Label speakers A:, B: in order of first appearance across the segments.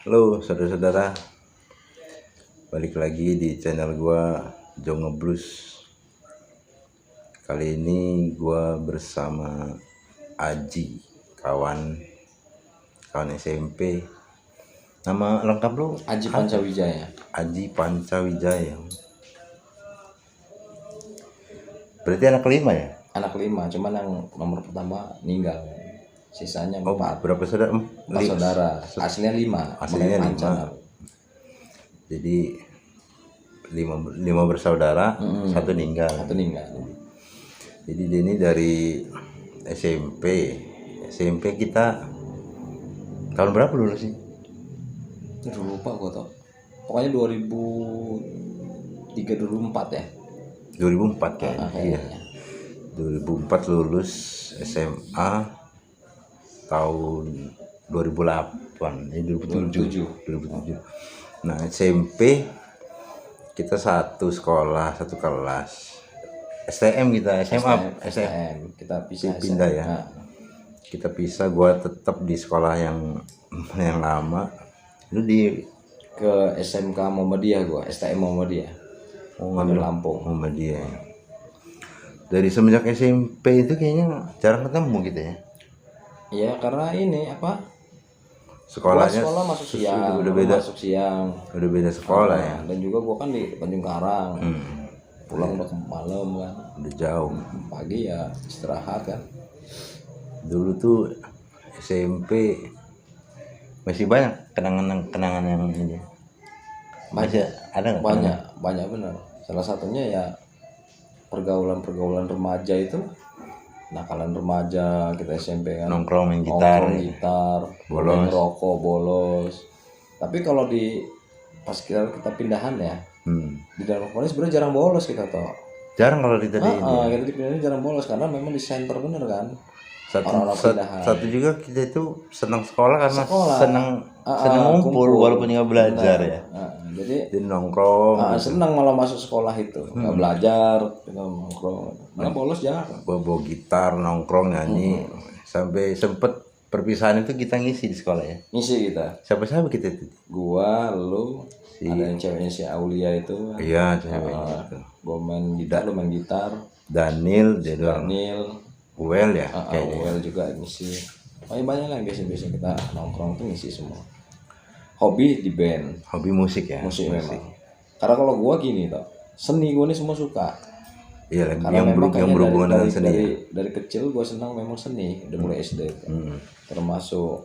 A: Halo saudara-saudara, balik lagi di channel gua Jonge Blues. Kali ini gua bersama Aji, kawan SMP. Nama lengkap lu?
B: Aji Pancawijaya.
A: Aji Pancawijaya. Berarti anak kelima ya?
B: Anak kelima, cuman yang nomor pertama meninggal. Sisanya empat.
A: Berapa saudara?
B: Empat saudara. Aslinya lima.
A: Aslinya lima. Jadi lima bersaudara, satu meninggal. Jadi ini dari SMP kita tahun berapa lulus sih?
B: Lupa gua tau. Pokoknya 2003 2004 ya.
A: 2004 kayaknya. Iya. 2004 lulus SMA tahun 2008, 2007. Nah, SMP kita satu sekolah, satu kelas. STM kita, SMA.
B: Kita pisah.
A: Pindah ya. Kita pisah, gua tetap di sekolah yang lama. Lu di
B: ke SMK Muhammadiyah gua, STM Muhammadiyah.
A: ngambil
B: Lampung.
A: Muhammadiyah. Dari semenjak SMP itu kayaknya jarang ketemu gitu ya.
B: Iya, karena ini apa?
A: Sekolahnya
B: sekolah masuk siang,
A: udah beda sekolah ya.
B: Dan juga gua kan di Tanjung Karang. Pulang udah malam kan.
A: Udah jauh.
B: Pagi ya istirahat kan.
A: Dulu tuh SMP masih banyak kenangan yang ini. Masih ada nggak?
B: Banyak benar. Salah satunya ya pergaulan remaja itu. Nakalan remaja kita SMP kan,
A: nongkrong main gitar,
B: bolos, rokok, bolos. Tapi kalau pas kita pindahan ya, di dalam sekolah sebenarnya jarang bolos kita toh.
A: Jarang kalau kita
B: kita dipindahin jarang bolos karena memang di center bener kan.
A: Satu juga kita itu senang sekolah karena senang ngumpul walaupun nggak belajar ya. Jadi nongkrong.
B: Senang malah masuk sekolah itu, nggak belajar, kita nongkrong. Malah bolos jarang.
A: Bawa gitar, nongkrong, nyanyi, sampai sempet perpisahan itu kita ngisi di sekolah ya.
B: Ngisi kita.
A: Siapa kita itu?
B: Gua, lu, ada yang ceweknya si Aulia itu.
A: Iya, ceweknya itu.
B: Gua main gitar, lu main gitar.
A: Daniel, Uel ya,
B: Uel juga ngisi. Banyak lah biasa kita nongkrong tuh ngisi semua. Hobi di band.
A: Hobi musik ya.
B: Musik. Memang. Karena kalau gua gini toh, seni gua nih semua suka.
A: Iya, yang berhubungan dengan seni.
B: Dari kecil gua senang memang seni, udah mulai SD. Termasuk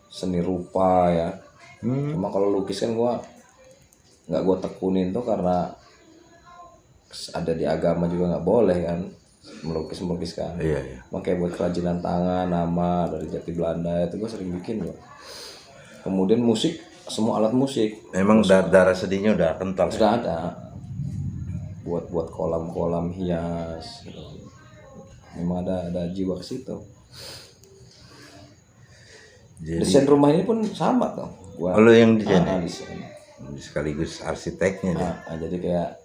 B: seni rupa ya. Cuma kalau lukis kan gua nggak gua tekunin tuh karena ada di agama juga nggak boleh kan. Melukis kan.
A: Iya.
B: Makanya buat kerajinan tangan, nama dari jati Belanda itu gue sering bikin loh. Kemudian musik, semua alat musik.
A: Emang darah seninya udah kental.
B: Sudah ada. Buat kolam-kolam hias. Gitu. Memang ada jiwa ke situ. Desain rumah ini pun sama tuh.
A: Lo yang desain.
B: Sekaligus
A: arsiteknya.
B: Jadi kayak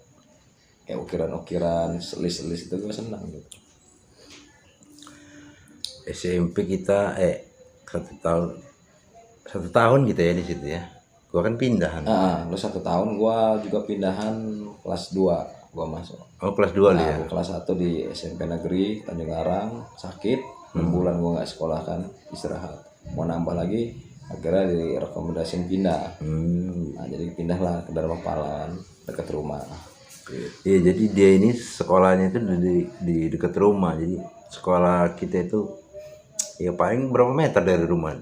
B: ukiran-ukiran, selis-selis itu gue senang gitu.
A: SMP kita satu tahun gitu ya di situ ya. Gua kan pindahan.
B: Lu 1 tahun, gua juga pindahan kelas 2 gua masuk.
A: Oh, kelas 2 ya.
B: Kelas 1 di SMP Negeri Tanjung Karang, sakit 6 bulan gua nggak sekolah kan, istirahat. Mau nambah lagi, akhirnya direkomendasiin pindah. Nah, jadi pindahlah ke Dharma Pahlawan dekat rumah.
A: Iya, jadi dia ini sekolahnya itu di dekat rumah. Jadi sekolah kita itu ya paling berapa meter dari rumah?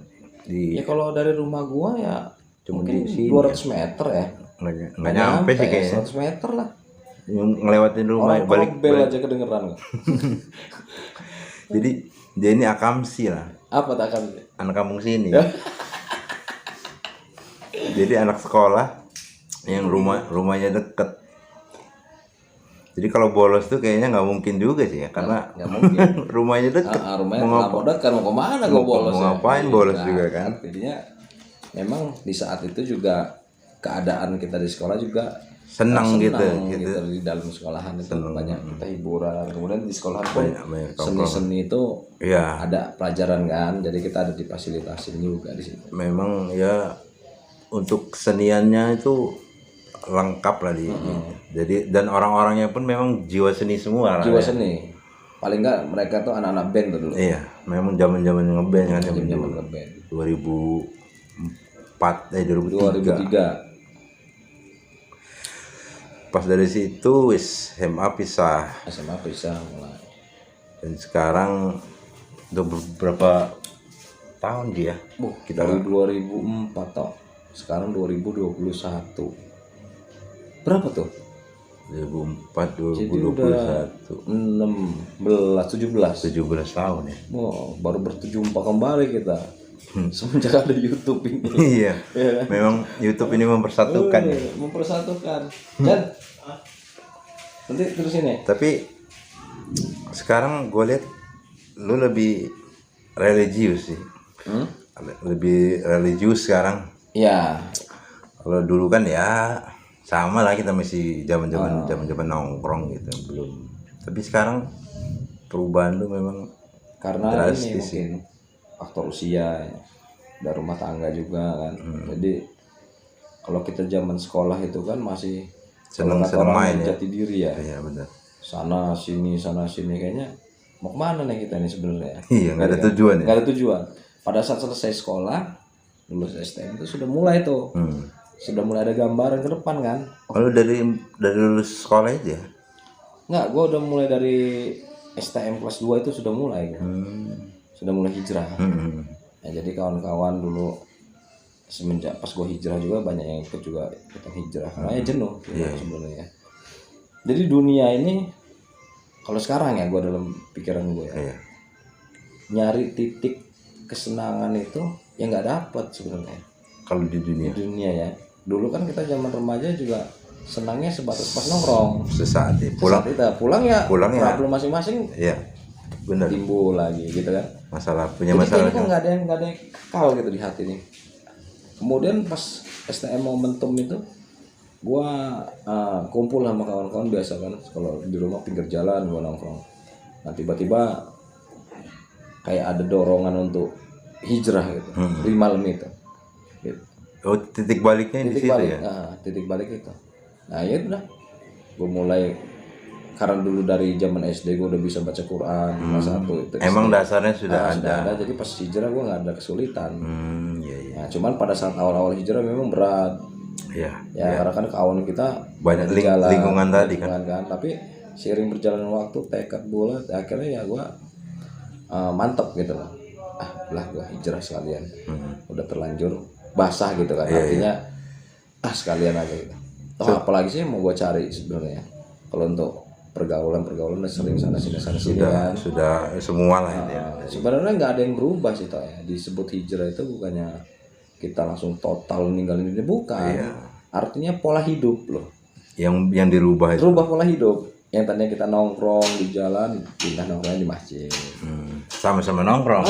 B: Ya kalau dari rumah gua ya
A: cuma
B: mungkin
A: di
B: 200 meter ya.
A: Nggak nyampe sih kayaknya.
B: 100 meter lah.
A: Ngelewatin rumah
B: balik bel aja kedengeran.
A: Jadi dia ini akamsi lah.
B: Apa tak akan?
A: Anak kampung sini. Jadi anak sekolah yang rumahnya deket. Jadi kalau bolos tuh kayaknya nggak mungkin juga sih ya, karena rumahnya deket.
B: Rumahnya mau dekat, mau kemana gue bolos?
A: Mau ngapain bolos juga kan?
B: Jadinya memang di saat itu juga keadaan kita di sekolah juga
A: senang gitu
B: di dalam sekolahan itu banyak kita hiburan. Kemudian di sekolahan pun seni-seni itu ada pelajaran kan, jadi kita ada difasilitasin juga di situ.
A: Memang ya untuk keseniannya itu lengkap lah jadi dan orang-orangnya pun memang jiwa seni semua lah
B: jiwa
A: ya.
B: seni. Paling enggak mereka tuh anak-anak band tuh dulu.
A: Iya, memang zaman-zaman ngeband kan
B: Zaman
A: dulu.
B: ngeband.
A: 2003. Pas dari situ wis SMA pisah
B: SMA bisa mulai.
A: dan sekarang udah beberapa tahun dia.
B: Kita dari 2004 toh. Sekarang 2021. Berapa tuh?
A: 2004
B: Jadi udah
A: 2021
B: 17
A: tahun ya.
B: Wow, baru berjumpa kembali kita semenjak ada YouTube ini.
A: Iya. Memang YouTube ini mempersatukan ya.
B: Mempersatukan. Dan nanti terus ini.
A: Tapi sekarang gue lihat lu lebih religius sih. Lebih religius sekarang.
B: Iya.
A: Kalau dulu kan ya sama lah, kita masih zaman nongkrong gitu belum. Tapi sekarang perubahan lu memang
B: karena
A: drastis
B: ini mungkin faktor usia ya. Dan rumah tangga juga kan. Jadi kalau kita zaman sekolah itu kan masih
A: seneng main ya.
B: jati diri ya.
A: Iya benar.
B: Sana sini kayaknya mau kemana nih kita ini sebenarnya?
A: Iya, nggak ada tujuan ya.
B: Nggak ada tujuan. Pada saat selesai sekolah, lulus STM itu sudah mulai tuh. Sudah mulai ada gambaran ke depan kan?
A: Oh, lu dari lulus sekolah aja?
B: Nggak, gue udah mulai dari STM kelas 2 itu sudah mulai kan? Sudah mulai hijrah. Ya, jadi kawan-kawan dulu semenjak pas gue hijrah juga banyak yang ikut juga ikutan hijrah karena ya jenuh sebenarnya. Jadi dunia ini kalau sekarang ya gue dalam pikiran gue ya, nyari titik kesenangan itu ya nggak dapet sebenarnya.
A: Kalau di dunia
B: ya. Dulu kan kita zaman remaja juga senangnya sebatas pas nongkrong.
A: Sesaat ya.
B: Pulang ya. Problem masing-masing.
A: Iya. Benar.
B: Timbul lagi gitu kan.
A: Punya
B: jadi
A: masalah.
B: Jadi nggak ada yang kekal gitu di hati nih. Kemudian pas STM momentum itu, gua kumpul sama kawan-kawan biasa kan. Kalau di rumah pinggir jalan gua nongkrong. Nah tiba-tiba kayak ada dorongan untuk hijrah gitu di malam itu. Gitu.
A: Oh, titik baliknya di situ ya?
B: Titik balik itu. Nah ya udah, gue mulai karena dulu dari zaman SD gue udah bisa baca Quran kelas 1.
A: Emang dasarnya sudah ada.
B: Jadi pas hijrah gue nggak ada kesulitan.
A: Iya.
B: Nah, cuman pada saat awal-awal hijrah memang berat.
A: Iya.
B: Karena kan kawan kita
A: banyak lingkungan tadi kan.
B: Tapi seiring berjalannya waktu, tekad bulat, akhirnya ya gue mantep gitu lah. Gue hijrah sekalian. Udah terlanjur basah gitu kan. Artinya sekalian aja gitu. Apalagi sih mau gue cari sebenarnya. Kalau untuk pergaulan sering sana sini kan.
A: Sudah semua lah itu ya.
B: Sebenarnya nggak ada yang berubah sih toh ya. Disebut hijrah itu bukannya kita langsung total ninggalin ini, bukan. Artinya pola hidup loh. Yang
A: dirubah itu.
B: Rubah pola hidup. Yang tadinya kita nongkrong di jalan, pindah nongkrong di masjid.
A: Sama-sama nongkrong.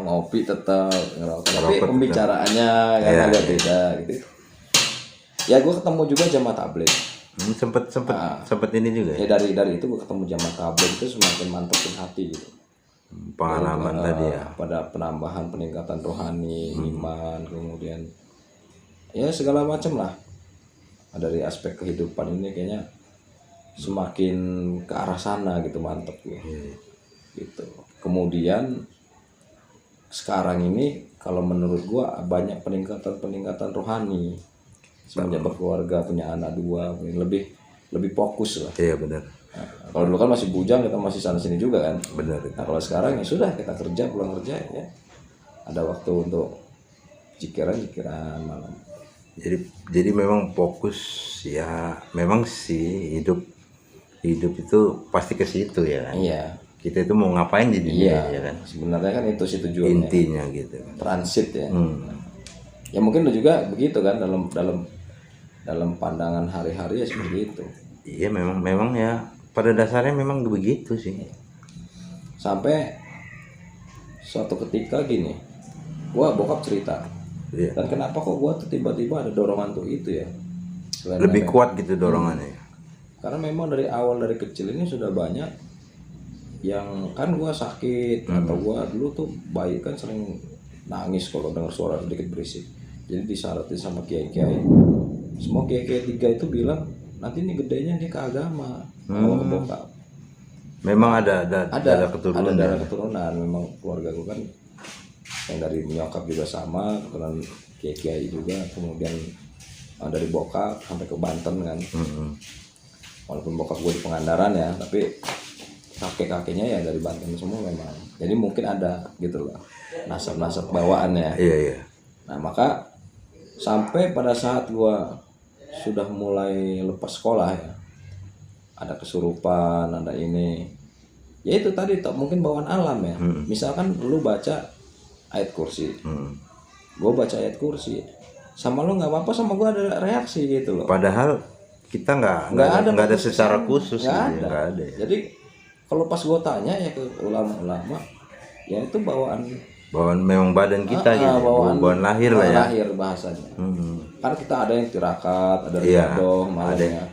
B: Ngopi tetap ngerokok. Tapi pembicaraannya kan agak beda gitu. Ya gue ketemu juga jamaah tabligh. Sempet ini juga ya. Dari itu gue ketemu jamaah tabligh itu semakin mantepin hati gitu.
A: Pengalaman tadi ya.
B: Pada peningkatan rohani, iman, kemudian ya segala macam lah. Dari aspek kehidupan ini kayaknya semakin ke arah sana gitu, mantep gue. Gitu. Kemudian sekarang ini kalau menurut gue banyak peningkatan rohani. Semenjak berkeluarga, punya anak 2, lebih fokus lah.
A: Iya benar.
B: Nah, kalau dulu kan masih bujang, kita masih sana sini juga kan.
A: Benar.
B: Nah kalau sekarang ya sudah, kita pulang kerja ya. Ada waktu untuk jikiran malam.
A: Jadi memang fokus ya, memang sih hidup itu pasti ke situ ya kan.
B: Iya.
A: Kita itu mau ngapain di dunia ya kan.
B: Sebenarnya kan itu sih tujuannya.
A: Intinya gitu.
B: Transit ya. Ya mungkin lu juga begitu kan dalam pandangan hari-hari ya seperti itu.
A: Iya memang ya pada dasarnya memang begitu sih.
B: Sampai suatu ketika gini, gua bokap cerita. Dan kenapa kok gua tuh tiba-tiba ada dorongan tuh itu ya?
A: Lebih kuat gitu dorongannya.
B: Karena memang dari kecil ini sudah banyak yang kan gua sakit atau gua dulu tuh bayi kan sering nangis kalau dengar suara sedikit berisik. Jadi disyaratkan sama kiai-kiai. Semua kiai-kiai 3 itu bilang nanti ini gedenya dia ke agama, mau ke bokap.
A: Memang ada keturunan.
B: Ada darah keturunan. Memang keluarga gue kan yang dari nyokap juga sama, keturunan kiai-kiai juga. Kemudian dari bokap sampai ke Banten kan. Walaupun bokap gue di Pangandaran ya, tapi kakek-kakeknya ya dari Banten semua memang. Jadi mungkin ada gitu loh nasab-nasab bawaannya.
A: Iya.
B: Nah maka sampai pada saat gue sudah mulai lepas sekolah ya, ada kesurupan, ada ini, ya itu tadi mungkin bawaan alam ya. Misalkan lu baca ayat kursi, gue baca ayat kursi, sama lu nggak apa-apa, sama gue ada reaksi gitu loh.
A: Padahal kita nggak ada secara khusus, nggak ada.
B: Jadi kalau pas gue tanya ya ke ulama-ulama, ya itu bawaan
A: memang badan kita gitu, bawaan lahir lah ya.
B: Lahir bahasanya. Karena kita ada yang tirakat, ada riadoh, malamnya.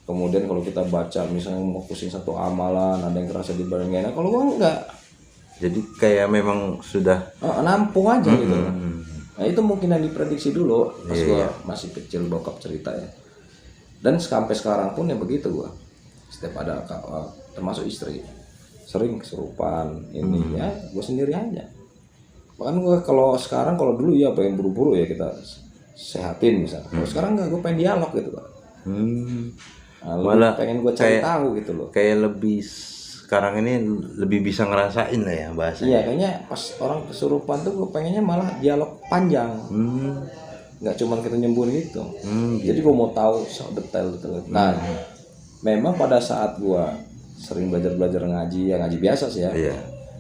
B: Kemudian kalau kita baca misalnya mau pusing satu amalan, ada yang kerasa di badan gak enak. Kalau gue enggak.
A: Jadi kayak memang sudah
B: nampung aja gitu. Nah itu mungkin yang diprediksi dulu pas gue masih kecil, bokap cerita ya. Dan sampai sekarang pun ya begitu gue. Setiap ada termasuk istri sering kesurupan ini ya, gue sendiri aja. Bahkan gue kalau sekarang, kalau dulu ya pengen buru-buru ya kita sehatin misalnya. Kalau sekarang enggak, gue pengen dialog gitu Pak. Malah pengen gue cari tahu gitu loh.
A: Kayak lebih sekarang ini lebih bisa ngerasain lah ya bahasanya.
B: Iya, kayaknya pas orang kesurupan tuh gue pengennya malah dialog panjang. Nggak cuma kita nyembun gitu. Jadi gue mau tahu detail. Nah, memang pada saat gue sering belajar ngaji, ya ngaji biasa sih ya.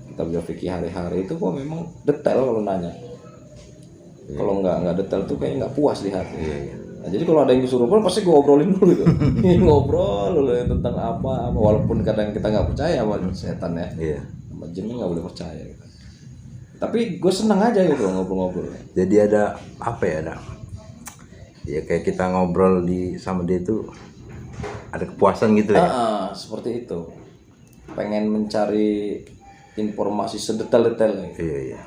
B: Kita belajar fikih hari-hari itu gue memang detail kalau nanya. Kalau nggak detail tuh kayaknya nggak puas di hati. Nah, jadi kalau ada yang kesurupan pasti gue obrolin dulu gitu. Ngobrol dulu tentang apa, walaupun kadang kita nggak percaya sama setan ya. Sama jinnya nggak boleh percaya gitu. Tapi gue senang aja gitu ngobrol-ngobrol.
A: Jadi ada apa ya, ya kayak kita ngobrol sama dia itu ada kepuasan gitu ya.
B: Seperti itu. Pengen mencari informasi sedetail-detailnya.
A: Iya.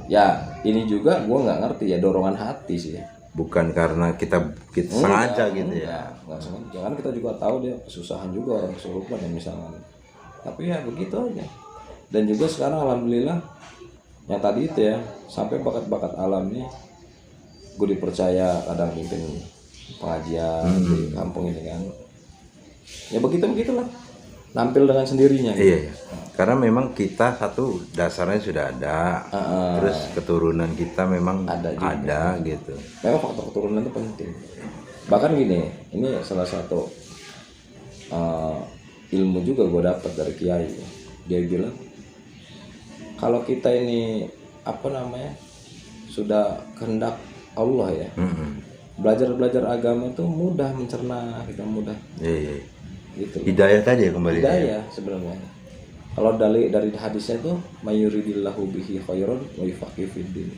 B: Ya ini juga gue nggak ngerti ya, dorongan hati sih.
A: Bukan karena kita sengaja gitu ya.
B: Nggak sengaja. Kan kita juga tahu dia kesusahan juga orang kesurupan ya misalnya. Tapi ya begitu aja. Dan juga sekarang alhamdulillah yang tadi itu ya, sampai bakat-bakat alam nih gue dipercaya kadang pimpin pengajian di kampung ini kan. Ya begitulah. Nampil dengan sendirinya gitu.
A: Iya. Karena memang kita satu dasarnya sudah ada, terus keturunan kita memang ada gitu.
B: Memang faktor keturunan itu penting. Bahkan gini, ini salah satu ilmu juga gue dapat dari kiai. Dia bilang kalau kita ini sudah kehendak Allah ya, belajar agama itu mudah mencerna, kita mudah.
A: Iya.
B: Gitu.
A: Hidayah tadi ya kembali.
B: Hidayah sebenarnya. Kalau dari hadisnya itu mayuridillahu bihi khairan wa yufaqihu fiddin.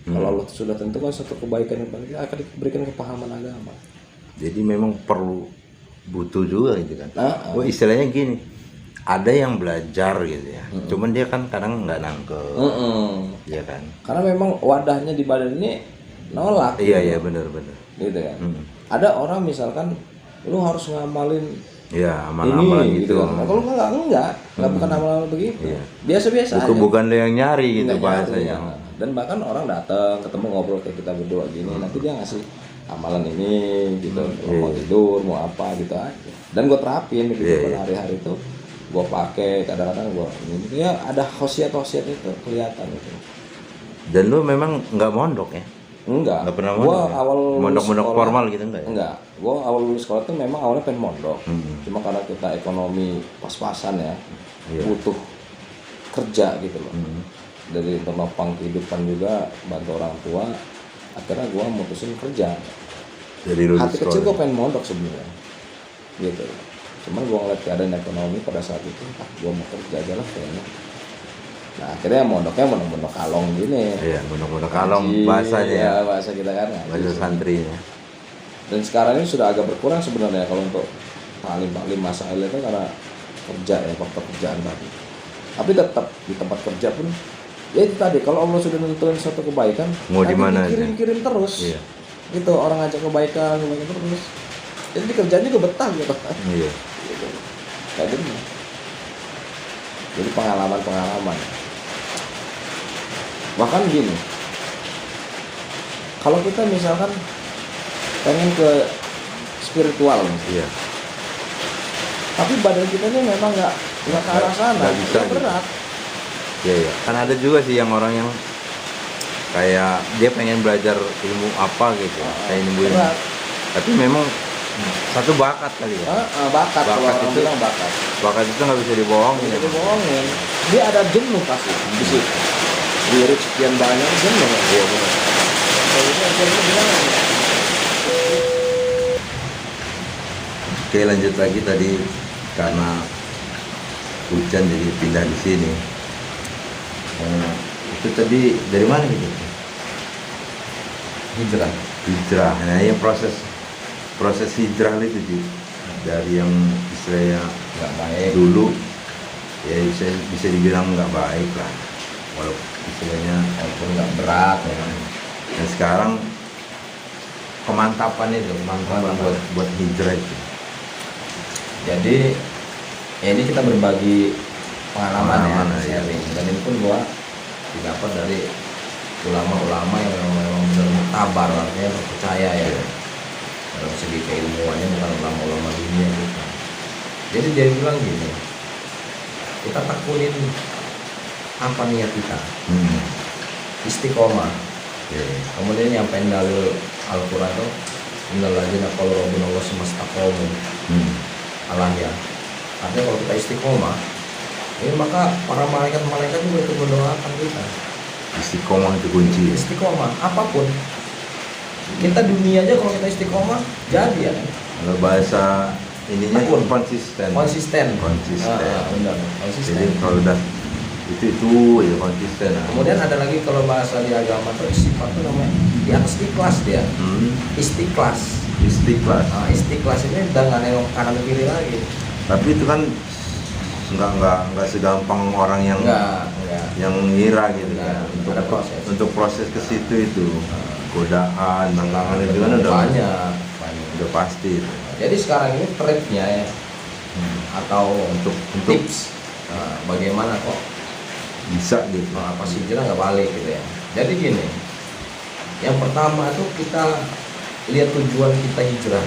B: Kalau Allah sudah tentukan satu kebaikan yang paling akan diberikan kepahaman agama. Jadi
A: memang butuh juga gitu kan. Istilahnya gini, ada yang belajar gitu ya. Cuman dia kan kadang nggak nangkep. Iya kan.
B: Karena memang wadahnya di badan ini nolak.
A: Iya benar.
B: Gitu kan. Ada orang misalkan lu harus ngamalin
A: amalan-amalan gitu.
B: Nah, kalau enggak bukan amalan begitu. Biasa-biasa aja.
A: Bukan dia yang nyari gitu bahasanya.
B: Dan bahkan orang datang ketemu ngobrol kayak kita berdua gini, nanti dia ngasih amalan ini gitu, mau tidur, mau apa gitu aja. Dan gue terapin gitu hari-hari itu, gue pakai kadang-kadang gue ini ya ada khosiat itu kelihatan gitu.
A: Dan lu memang nggak mondok ya?
B: Enggak
A: pernah
B: mondok. Gua awal
A: mondok formal gitu enggak ya?
B: Enggak. Gua awal lulus sekolah tuh memang awalnya pengen mondok. Cuma karena kita ekonomi pas-pasan ya. Butuh kerja gitu loh. Dari penopang kehidupan juga, bantu orang tua. Akhirnya gua mutusin kerja.
A: Dari lulus
B: hati kecil gua pengen mondok sebenarnya. Gitu. Cuman gua ngeliat keadaan ekonomi pada saat itu, gua mau kerja aja lah kayaknya. Nah akhirnya mondok kalong gini.
A: Iya, mondok kalong bahasanya.
B: Ya, bahasa kita kan.
A: Bahasa santrinya.
B: Dan sekarang ini sudah agak berkurang sebenarnya kalau untuk taklim masail itu karena kerja ya, faktor kerjaan tadi. Tapi tetap di tempat kerja pun Ya itu tadi, kalau Allah sudah nentuin suatu kebaikan,
A: Mau di mana aja.
B: dikirim-kirim terus.
A: Iya.
B: Gitu, orang ngajak kebaikan terus. Jadi kerjanya juga betah gitu.
A: Iya.
B: Gitu. Kayak gitu. Jadi pengalaman. Bahkan gini, kalau kita misalkan pengen ke spiritual,
A: Iya.
B: tapi badan kita ini memang nggak ke arah sana,
A: nggak bisa,
B: itu berat.
A: Iya. Kan ada juga sih yang orang yang kayak dia pengen belajar ilmu apa gitu, kayak nyembuhin.
B: Berat.
A: Tapi memang satu bakat kali ya.
B: Bakat, kalau
A: Bakat
B: orang
A: itu-
B: bilang bakat.
A: Bakat itu nggak bisa dibohongin.
B: Bisa dibohongin. Dia ada jenuh pasti di situ. Lirik sekian banyak jenuh.
A: Iya benar.
B: Kalau itu akhirnya bilang,
A: Oke, lanjut lagi tadi karena hujan jadi pindah di sini. Itu tadi dari mana gitu?
B: hijrah.
A: Hijrah. Nah, yang proses hijrah itu sih dari yang istilahnya
B: Nggak baik.
A: dulu ya bisa dibilang nggak baik lah, walaupun istilahnya
B: Walaupun nggak berat ya.
A: dan sekarang kemantapan buat hijrah itu.
B: Jadi ya ini kita berbagi pengalaman
A: Pengalaman,
B: ya,
A: ya.
B: sharing. Dan ini pun gua didapat dari ulama-ulama yang memang benar mutabar, artinya percaya ya. Dalam segi keilmuannya bukan ulama-ulama dunia gitu. Jadi dia bilang gini, kita tekunin apa niat kita, istiqomah.
A: Ya,
B: Kemudian nyampein dalil Al-Quran tuh, innal ladzina qalu rabbuna Allah sumastaqamu alahya. Artinya kalau kita istiqomah, ini maka para malaikat juga itu mendoakan kita.
A: istiqomah itu kunci.
B: Istiqomah apapun. Kita dunia aja kalau kita istiqomah jadi ya.
A: Kalau bahasa ininya
B: Tekun.
A: konsisten.
B: Konsisten.
A: Konsisten.
B: Benar, konsisten.
A: Jadi kalau udah itu ya konsisten.
B: Kemudian ada lagi kalau bahasa di agama tuh sifat tuh namanya di atas ikhlas dia. Istiqlas.
A: Istiqlas.
B: Nah, istiqlas ini udah nggak nengok kanan kiri lagi.
A: Tapi itu kan nggak segampang orang yang
B: Enggak.
A: yang ngira gitu
B: Enggak,
A: kan.
B: ada proses.
A: Untuk proses ke situ itu godaan, tantangan itu kan udah
B: banyak.
A: udah pasti itu.
B: Jadi sekarang ini triknya ya, atau
A: Untuk
B: tips, bagaimana kok
A: bisa gitu.
B: apa sih hijrah nggak balik gitu ya. Jadi gini, yang pertama itu kita lihat tujuan kita hijrah.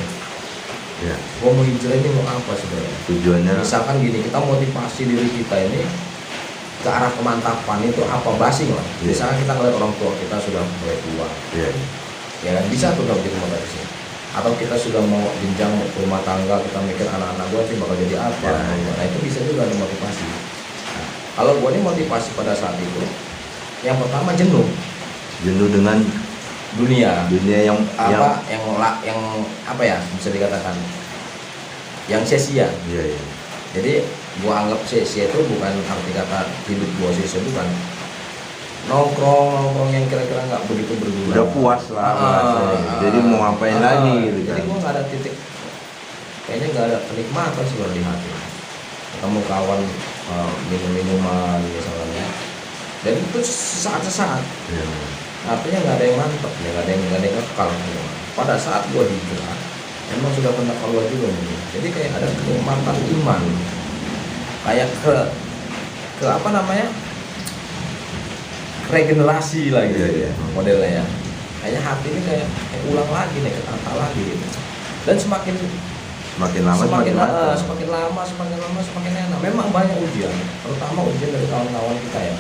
A: Ya,
B: Gua mau hijrah ini mau apa sebenarnya?
A: tujuannya
B: Misalkan gini, kita motivasi diri kita ini ke arah kemantapan itu apa basing lah.
A: Iya.
B: Misalkan kita ngeliat orang tua kita sudah mulai tua,
A: ya,
B: ya kan bisa tuh kalau jadi motivasi. Atau kita sudah mau jenjang rumah tangga, kita mikir anak-anak gua sih bakal jadi apa.
A: Ya.
B: Nah itu bisa juga ada motivasi. Nah, kalau gua ini motivasi pada saat itu, yang pertama jenuh
A: jenuh dengan
B: dunia.
A: dunia yang
B: Yang apa ya bisa dikatakan yang sia-sia.
A: iya.
B: Jadi gua anggap sia-sia itu bukan arti kata hidup gua sia-sia, bukan nongkrong yang kira-kira nggak begitu berguna.
A: Udah puas lah rasanya. Jadi mau ngapain lagi gitu
B: Jadi
A: kan.
B: gua nggak ada titik, kayaknya nggak ada kenikmatan sebenarnya di hati. Ketemu kawan minum-minuman misalnya, dan itu sesaat-sesaat.
A: Iya.
B: Artinya nggak ada yang mantap, nggak ada yang kekal. Pada saat gua hijrah, memang sudah pernah keluar juga nih. Jadi kayak ada kenikmatan iman, kayak ke apa namanya, regenerasi lagi,
A: Iya.
B: modelnya ya. Kayaknya hati ini kayak ulang lagi nih, ketata lagi gitu. Dan semakin
A: Semakin lama semakin mantap.
B: semakin lama semakin enak. Memang banyak ujian, terutama ujian dari kawan-kawan kita ya.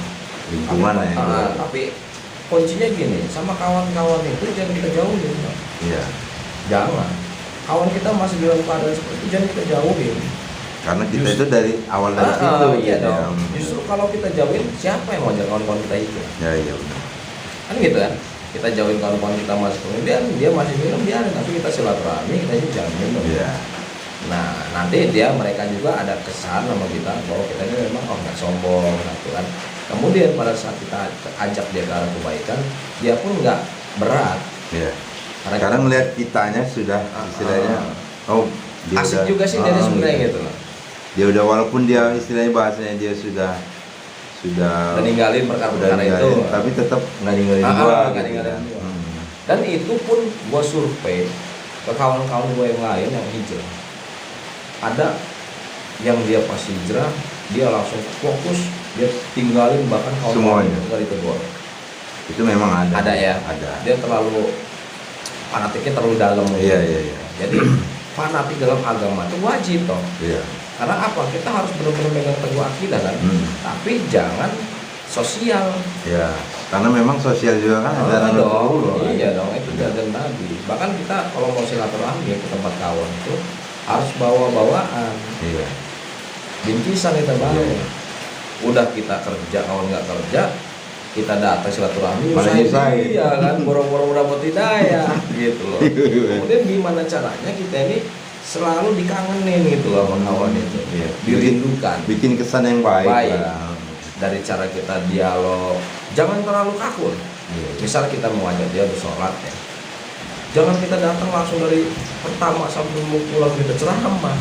A: Lingkungan
B: tapi,
A: ya.
B: tapi kuncinya gini, sama kawan-kawan itu jangan kita jauhin.
A: Iya.
B: Jangan. Kawan kita masih dalam keadaan seperti itu, jangan kita jauhin.
A: Karena kita itu dari awal dari situ
B: Iya
A: gitu
B: dong.
A: ya.
B: Justru kalau kita jauhin, siapa yang mau jaga kawan-kawan kita itu?
A: Ya iya benar.
B: Kan gitu kan? Kita jauhin kawan-kawan kita masih kemudian dia masih minum, biarin, tapi kita silaturahmi, kita ini jangan minum.
A: Iya.
B: Nah nanti mereka juga ada kesan sama kita bahwa kita ini memang nggak sombong gitu kan. Kemudian pada saat kita ajak dia ke arah kebaikan, dia pun nggak berat.
A: Iya. Karena melihat kitanya sudah istilahnya dia
B: asik
A: udah,
B: juga sih dari sebenarnya gitu loh.
A: Dia udah walaupun dia istilahnya bahasanya dia sudah
B: Dan ninggalin perkara-perkara itu.
A: tapi tetap nggak ninggalin
B: Ah,
A: gua
B: nggak
A: gitu
B: ninggalin
A: kan.
B: gua. Dan itu pun gue survei ke kawan-kawan gue yang lain yang hijrah. Ada yang dia pas hijrah dia langsung fokus, dia tinggalin bahkan kawan-kawan
A: Semuanya.
B: tinggal itu doang.
A: Itu memang ada.
B: Ada ya.
A: Ada.
B: Dia terlalu fanatiknya terlalu dalam.
A: Iya, iya, iya.
B: Jadi fanatik dalam agama itu wajib toh.
A: Iya.
B: Karena apa? Kita harus benar-benar megang teguh akidah kan. Tapi jangan sosial.
A: Ya, karena memang sosial juga kan ada
B: dong. Iya dong, itu ajaran Nabi. Bahkan kita kalau mau silaturahmi ke tempat kawan itu harus bawa-bawaan.
A: Iya.
B: Bingkisan kita bawa.
A: Iya.
B: Udah kita kerja, kawan nggak kerja, kita datang silaturahmi.
A: Malah nyusahin.
B: Iya kan, boro-boro dapat hidayah gitu loh. Kemudian gimana caranya kita ini selalu dikangenin gitu loh sama kawan itu.
A: Iya.
B: Dirindukan.
A: Bikin kesan yang baik.
B: Baik.
A: lah.
B: Dari cara kita dialog, jangan terlalu kaku.
A: Iya.
B: Misal kita mau ajak dia bersolat ya, jangan kita datang langsung dari pertama sampai mau pulang kita ceramah.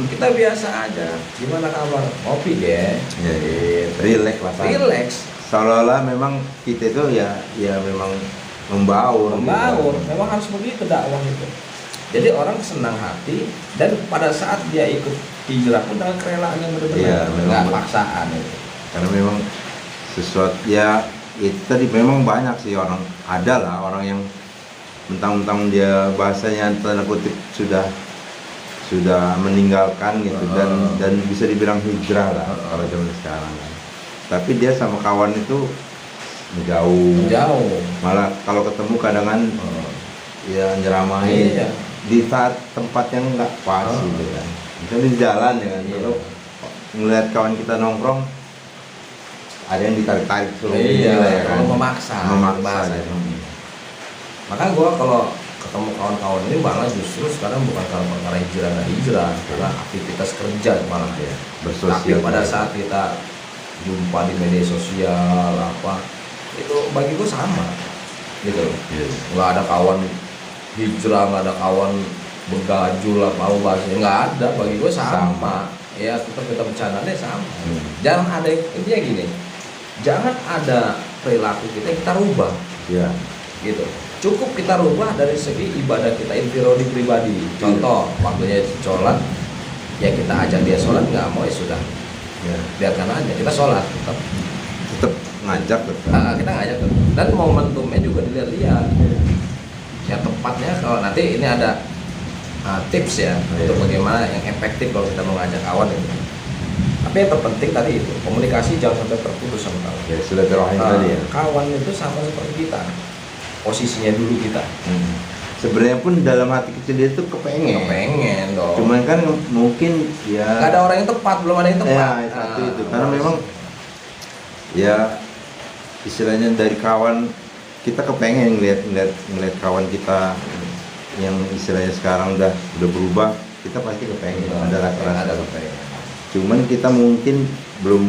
B: Kita biasa aja. Gimana kabar? Ngopi deh.
A: Iya, iya. Relax lah. San.
B: Relax.
A: Seolah-olah memang kita itu ya memang membaur.
B: Membangun.
A: gitu.
B: Memang harus begitu dakwah itu. Jadi orang senang hati dan pada saat dia ikut hijrah pun dengan kerelaan yang
A: Iya,
B: benar-benar,
A: memang
B: nggak
A: betul.
B: paksaan itu.
A: Karena memang sesuatu ya itu tadi memang banyak sih orang, ada lah orang yang mentang-mentang dia bahasanya tanda kutip sudah meninggalkan gitu dan bisa dibilang hijrah lah kalau zaman sekarang kan. Tapi dia sama kawan itu jauh,
B: Jauh.
A: malah kalau ketemu kadang ya nyeramahin
B: Iya.
A: di saat tempat yang nggak pas gitu kan. Misalnya di jalan ya kan,
B: Iya.
A: lalu ngelihat kawan kita nongkrong ada yang ditarik-tarik suruh
B: Iya,
A: ini lah ya kan,
B: kalau memaksa
A: memaksa
B: gitu.
A: gitu.
B: Makanya gue kalau ketemu kawan-kawan ini malah justru sekarang bukan karena perkara hijrah dan hijrah, karena aktivitas kerja malah ya. Tapi
A: Bersosial
B: pada
A: ya.
B: saat kita jumpa di media sosial apa, itu bagi gue sama, gitu loh.
A: Iya.
B: Nggak ada kawan hijrah, nggak ada kawan begajul apa bahasanya, nggak ada. Bagi gue sama. Ya tetap kita bercandanya sama. Jangan ada intinya gini, jangan ada perilaku kita rubah.
A: Iya.
B: Gitu. Cukup kita rubah dari segi ibadah kita infirodi pribadi. Contoh, waktunya sholat, ya kita ajak dia sholat, nggak mau ya sudah,
A: Ya.
B: biarkan aja kita sholat. Tetap.
A: Tetap ngajak tetap.
B: Kita ngajak tetap. Dan momentumnya juga dilihat-lihat. Ya tepatnya kalau nanti ini ada tips ya untuk bagaimana yang efektif kalau kita mau ngajak kawan itu. Tapi yang terpenting tadi itu komunikasi jangan sampai terputus sama kawan.
A: Ya silaturahim tadi ya.
B: Kawan itu sama seperti kita, posisinya dulu kita.
A: Sebenarnya pun dalam hati kecil dia tuh kepengen
B: dong.
A: cuman kan mungkin ya
B: Gak ada orang yang tepat, belum ada yang tepat.
A: ya satu itu karena memang ya istilahnya dari kawan kita kepengen ngeliat kawan kita yang istilahnya sekarang udah berubah, kita pasti kepengen ada rasa-rasa. Cuman kita mungkin belum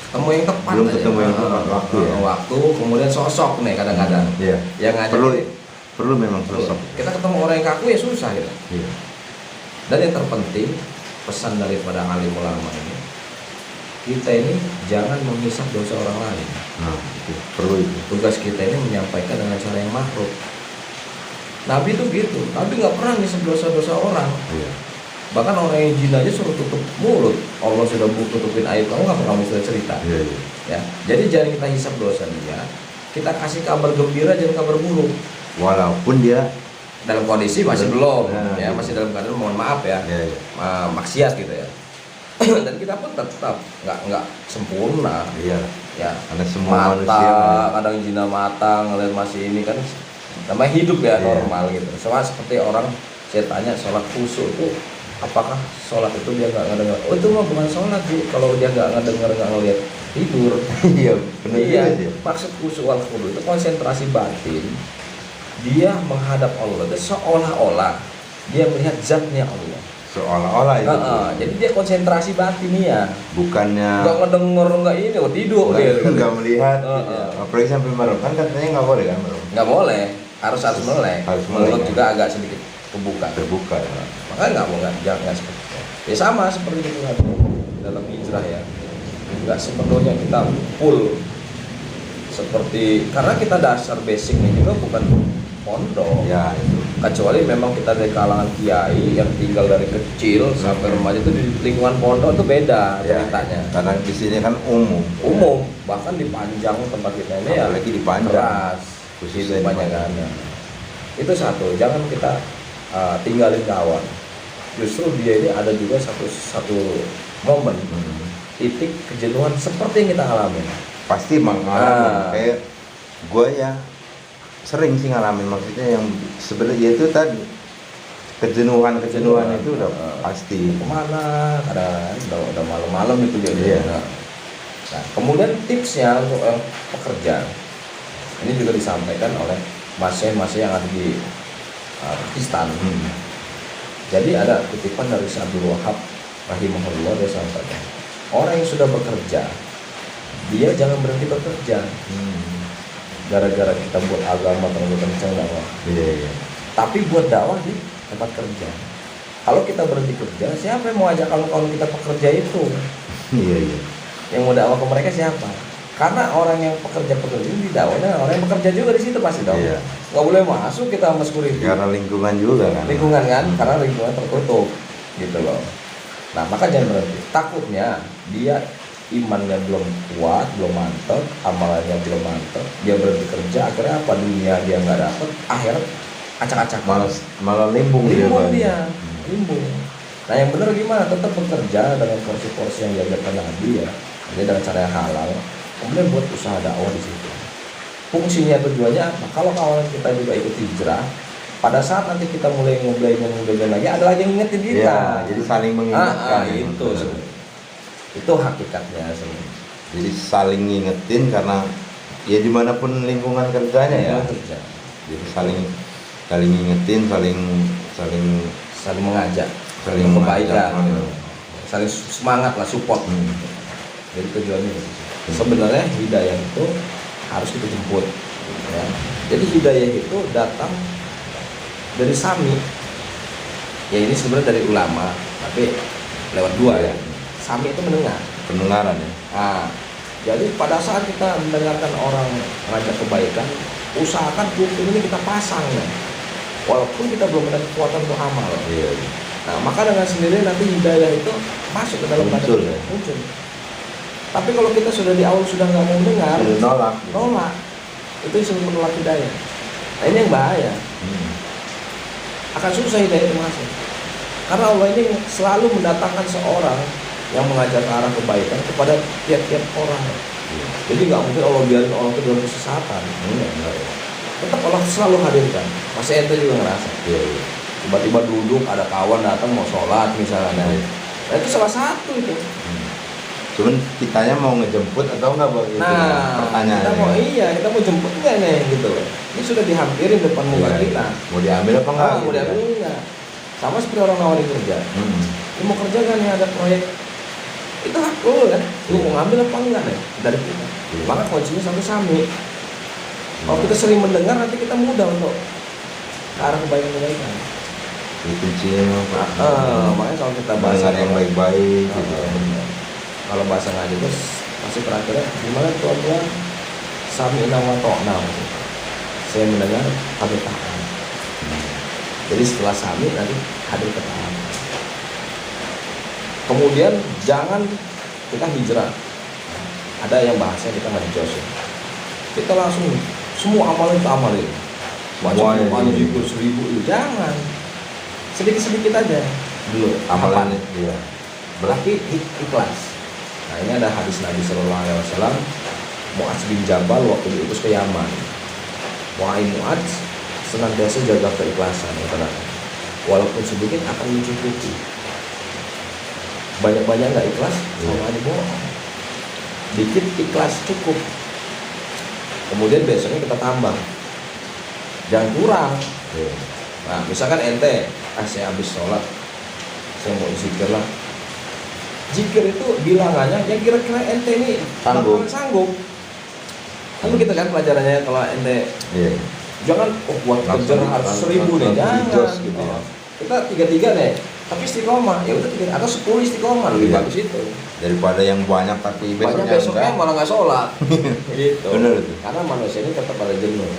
B: ketemu yang tepat
A: belum
B: aja.
A: ketemu yang tepat waktu ya.
B: Waktu kemudian sosok nih kadang-kadang
A: Iya.
B: yang ngajak
A: Perlu memang sosok.
B: kita ketemu orang yang kaku ya susah gitu.
A: Iya.
B: Dan yang terpenting pesan daripada alim ulama ini, kita ini jangan menghisap dosa orang lain.
A: Nah, itu perlu itu.
B: Tugas kita ini menyampaikan dengan cara yang makruh. Nabi itu gitu, Nabi nggak pernah ngisap dosa-dosa orang.
A: Iya.
B: Bahkan orang yang jin aja suruh tutup mulut. Allah sudah tutupin aib kamu, nggak kamu sudah cerita.
A: Iya, iya.
B: Ya, jadi jangan kita hisap dosa dia. Kita kasih kabar gembira, jangan kabar buruk.
A: Walaupun dia
B: Dalam kondisi masih belum,
A: Nah,
B: ya
A: gitu.
B: masih dalam keadaan mohon maaf ya,
A: ya, ya.
B: maksiat gitu ya. Dan kita pun tetap nggak sempurna.
A: Iya.
B: Ya,
A: Karena semua
B: mata
A: manusia
B: kadang jina mata ngeliat masih ini kan namanya hidup ya,
A: Iya.
B: normal gitu. Sama seperti orang saya tanya sholat khusyuk itu apakah sholat itu dia nggak ngedengar? Oh itu mah bukan sholat sih kalau dia nggak ngedengar nggak ngeliat tidur.
A: Iya, benar
B: Iya,
A: juga sih.
B: maksud khusyuk wal khudu itu konsentrasi batin. Dia menghadap Allah itu seolah-olah dia melihat zatnya Allah.
A: Seolah-olah itu.
B: Jadi dia konsentrasi batin ya.
A: Bukannya
B: Nggak ngedenger nggak ini, oh tidur gitu.
A: nggak melihat gitu ya. Apalagi sampai merem kan katanya nggak boleh kan merem.
B: Nggak boleh, harus melek.
A: Harus melek,
B: Mulut
A: kan?
B: juga agak sedikit kebuka.
A: Terbuka ya.
B: Makanya nggak mau jangan seperti itu. Ya sama seperti itu dalam hijrah ya. nggak sepenuhnya kita full seperti, karena kita dasar basicnya juga bukan pondok
A: Ya itu.
B: kecuali memang kita dari kalangan kiai yang tinggal dari kecil sampai remaja itu di lingkungan pondok itu beda
A: Ya,
B: ceritanya.
A: karena di sini kan umum,
B: Bahkan di Panjang tempat kita ini ya
A: apalagi di Panjang,
B: keras
A: khususnya di
B: kehidupannya
A: Panjang.
B: kan. Itu satu, jangan kita tinggalin kawan. Justru dia ini ada juga satu momen titik kejenuhan seperti yang kita alami.
A: Pasti mengalami kayak gue ya sering sih ngalamin, maksudnya yang sebenarnya itu tadi kejenuhan itu udah pasti.
B: Kemana kadang udah malam-malam itu dia.
A: Iya.
B: Nah, kemudian tipsnya untuk yang pekerja ini juga disampaikan oleh masnya yang ada di Pakistan. Jadi ada kutipan dari Abdul Wahab rahimahullah, dia sampaikan, orang yang sudah bekerja dia jangan berhenti bekerja. Gara-gara kita buat agama terlalu kencang dakwah.
A: Iya.
B: Tapi buat dakwah di tempat kerja. Kalau kita berhenti kerja, siapa yang mau ajak kawan-kawan kita pekerja itu?
A: Iya.
B: Yang mau dakwah ke mereka siapa? Karena orang yang pekerja ini di dakwahnya orang yang bekerja juga di situ pasti dong.
A: Iya.
B: Nggak boleh masuk kita sama security.
A: Karena lingkungan juga kan.
B: Lingkungan kan, karena lingkungan tertutup gitu loh. Nah maka jangan berhenti. Takutnya dia imannya belum kuat, belum mantap, amalannya belum mantap, dia berhenti kerja, akhirnya apa, dunia dia nggak dapet, akhirnya acak-acak,
A: malah limbung
B: dia. Nah yang benar gimana? Tetap bekerja dengan porsi-porsi yang diajarkan Nabi ya, ini dengan cara yang halal, kemudian buat usaha dakwah di situ. Fungsinya, tujuannya apa? Kalau kawan kita juga ikut hijrah, pada saat nanti kita mulai ngebelain lagi, ada lagi yang ngingetin kita.
A: Ya, jadi saling mengingatkan.
B: Itu hakikatnya sebenarnya.
A: Jadi saling ngingetin, karena ya dimanapun lingkungan kerjanya ya.
B: Kerja.
A: Jadi saling ngingetin, saling
B: mengajak,
A: saling
B: kebaikan,
A: mengajak.
B: gitu. Saling semangat lah, support. Jadi tujuannya sebenarnya hidayah itu harus kita jemput. Ya. Jadi hidayah itu datang dari Sami. Ya ini sebenarnya dari ulama, tapi lewat dua ya. Sami itu
A: Pendengaran ya.
B: Nah, jadi pada saat kita mendengarkan orang mengajak kebaikan, usahakan kuping ini kita pasang ya. Walaupun kita belum ada kekuatan untuk amal.
A: Iya.
B: Nah, maka dengan sendiri nanti hidayah itu masuk ke dalam
A: Muncul,
B: badan
A: ya?
B: Muncul. Tapi kalau kita sudah di awal sudah nggak mau mendengar, nolak, itu disebut menolak hidayah. Nah, ini yang bahaya. Akan susah hidayah itu masuk. Karena Allah ini selalu mendatangkan seorang yang mengajak ke arah kebaikan kepada tiap-tiap orang. Jadi nggak mungkin Allah biarin orang itu dalam kesesatan. Enggak. Tetap Allah selalu hadirkan. Masih ente juga ngerasa. Tiba-tiba duduk, ada kawan datang mau sholat misalnya. Nah, itu salah satu itu.
A: Cuman kitanya mau ngejemput atau enggak, Bang?
B: Pertanyaannya. Kita mau jemput nggak nih gitu. Ini sudah dihampirin depan muka kita.
A: Mau diambil apa enggak?
B: Mau diambil enggak? Sama seperti orang nawarin kerja. Lu mau kerja kan nih, ada proyek, itu hak lu kan, lu mau ngambil apa enggak nih dari kita. Maka kuncinya satu Sami. Kalau kita sering mendengar, nanti kita mudah untuk ke arah kebaikan.
A: Itu kuncinya.
B: Makanya kalau kita bahasa
A: yang baik-baik gitu.
B: Kalau bahasa ngaji itu pasti terakhirnya gimana tuan Sami wa ta'na. Saya mendengar, kami taat. Jadi setelah Sami nanti hadir ketaatan. Kemudian jangan kita hijrah. Ada yang bahasanya kita ngejos. Kita langsung semua amalin kita amalin. Baca Quran 1000 jangan. Sedikit-sedikit aja dulu
A: Amalannya. Iya.
B: Berarti ikhlas. Nah ini ada hadis Nabi Sallallahu Alaihi Wasallam, Mu'adz bin Jabal waktu diutus ke Yaman. Wahai Mu'adz, senantiasa jaga keikhlasan, walaupun sedikit akan mencukupi. Banyak-banyak nggak ikhlas, sama aja bohong. Dikit ikhlas cukup. Kemudian besoknya kita tambah, jangan kurang. Nah misalkan ente, saya habis sholat, saya mau zikir lah. Zikir itu bilangannya yang kira-kira ente ini sanggup. Kan kita kan pelajarannya kalau ente jangan buat kejar harus 1000 nih, jangan.
A: Gitu ya.
B: Kita 3 nih, tapi istiqomah, ya udah 3 atau 10 istiqomah lebih
A: Iya.
B: bagus itu.
A: Daripada yang banyak tapi
B: Banyak
A: besoknya
B: besoknya
A: enggak.
B: malah nggak sholat. Gitu.
A: Bener itu.
B: Karena manusia ini tetap ada jenuh.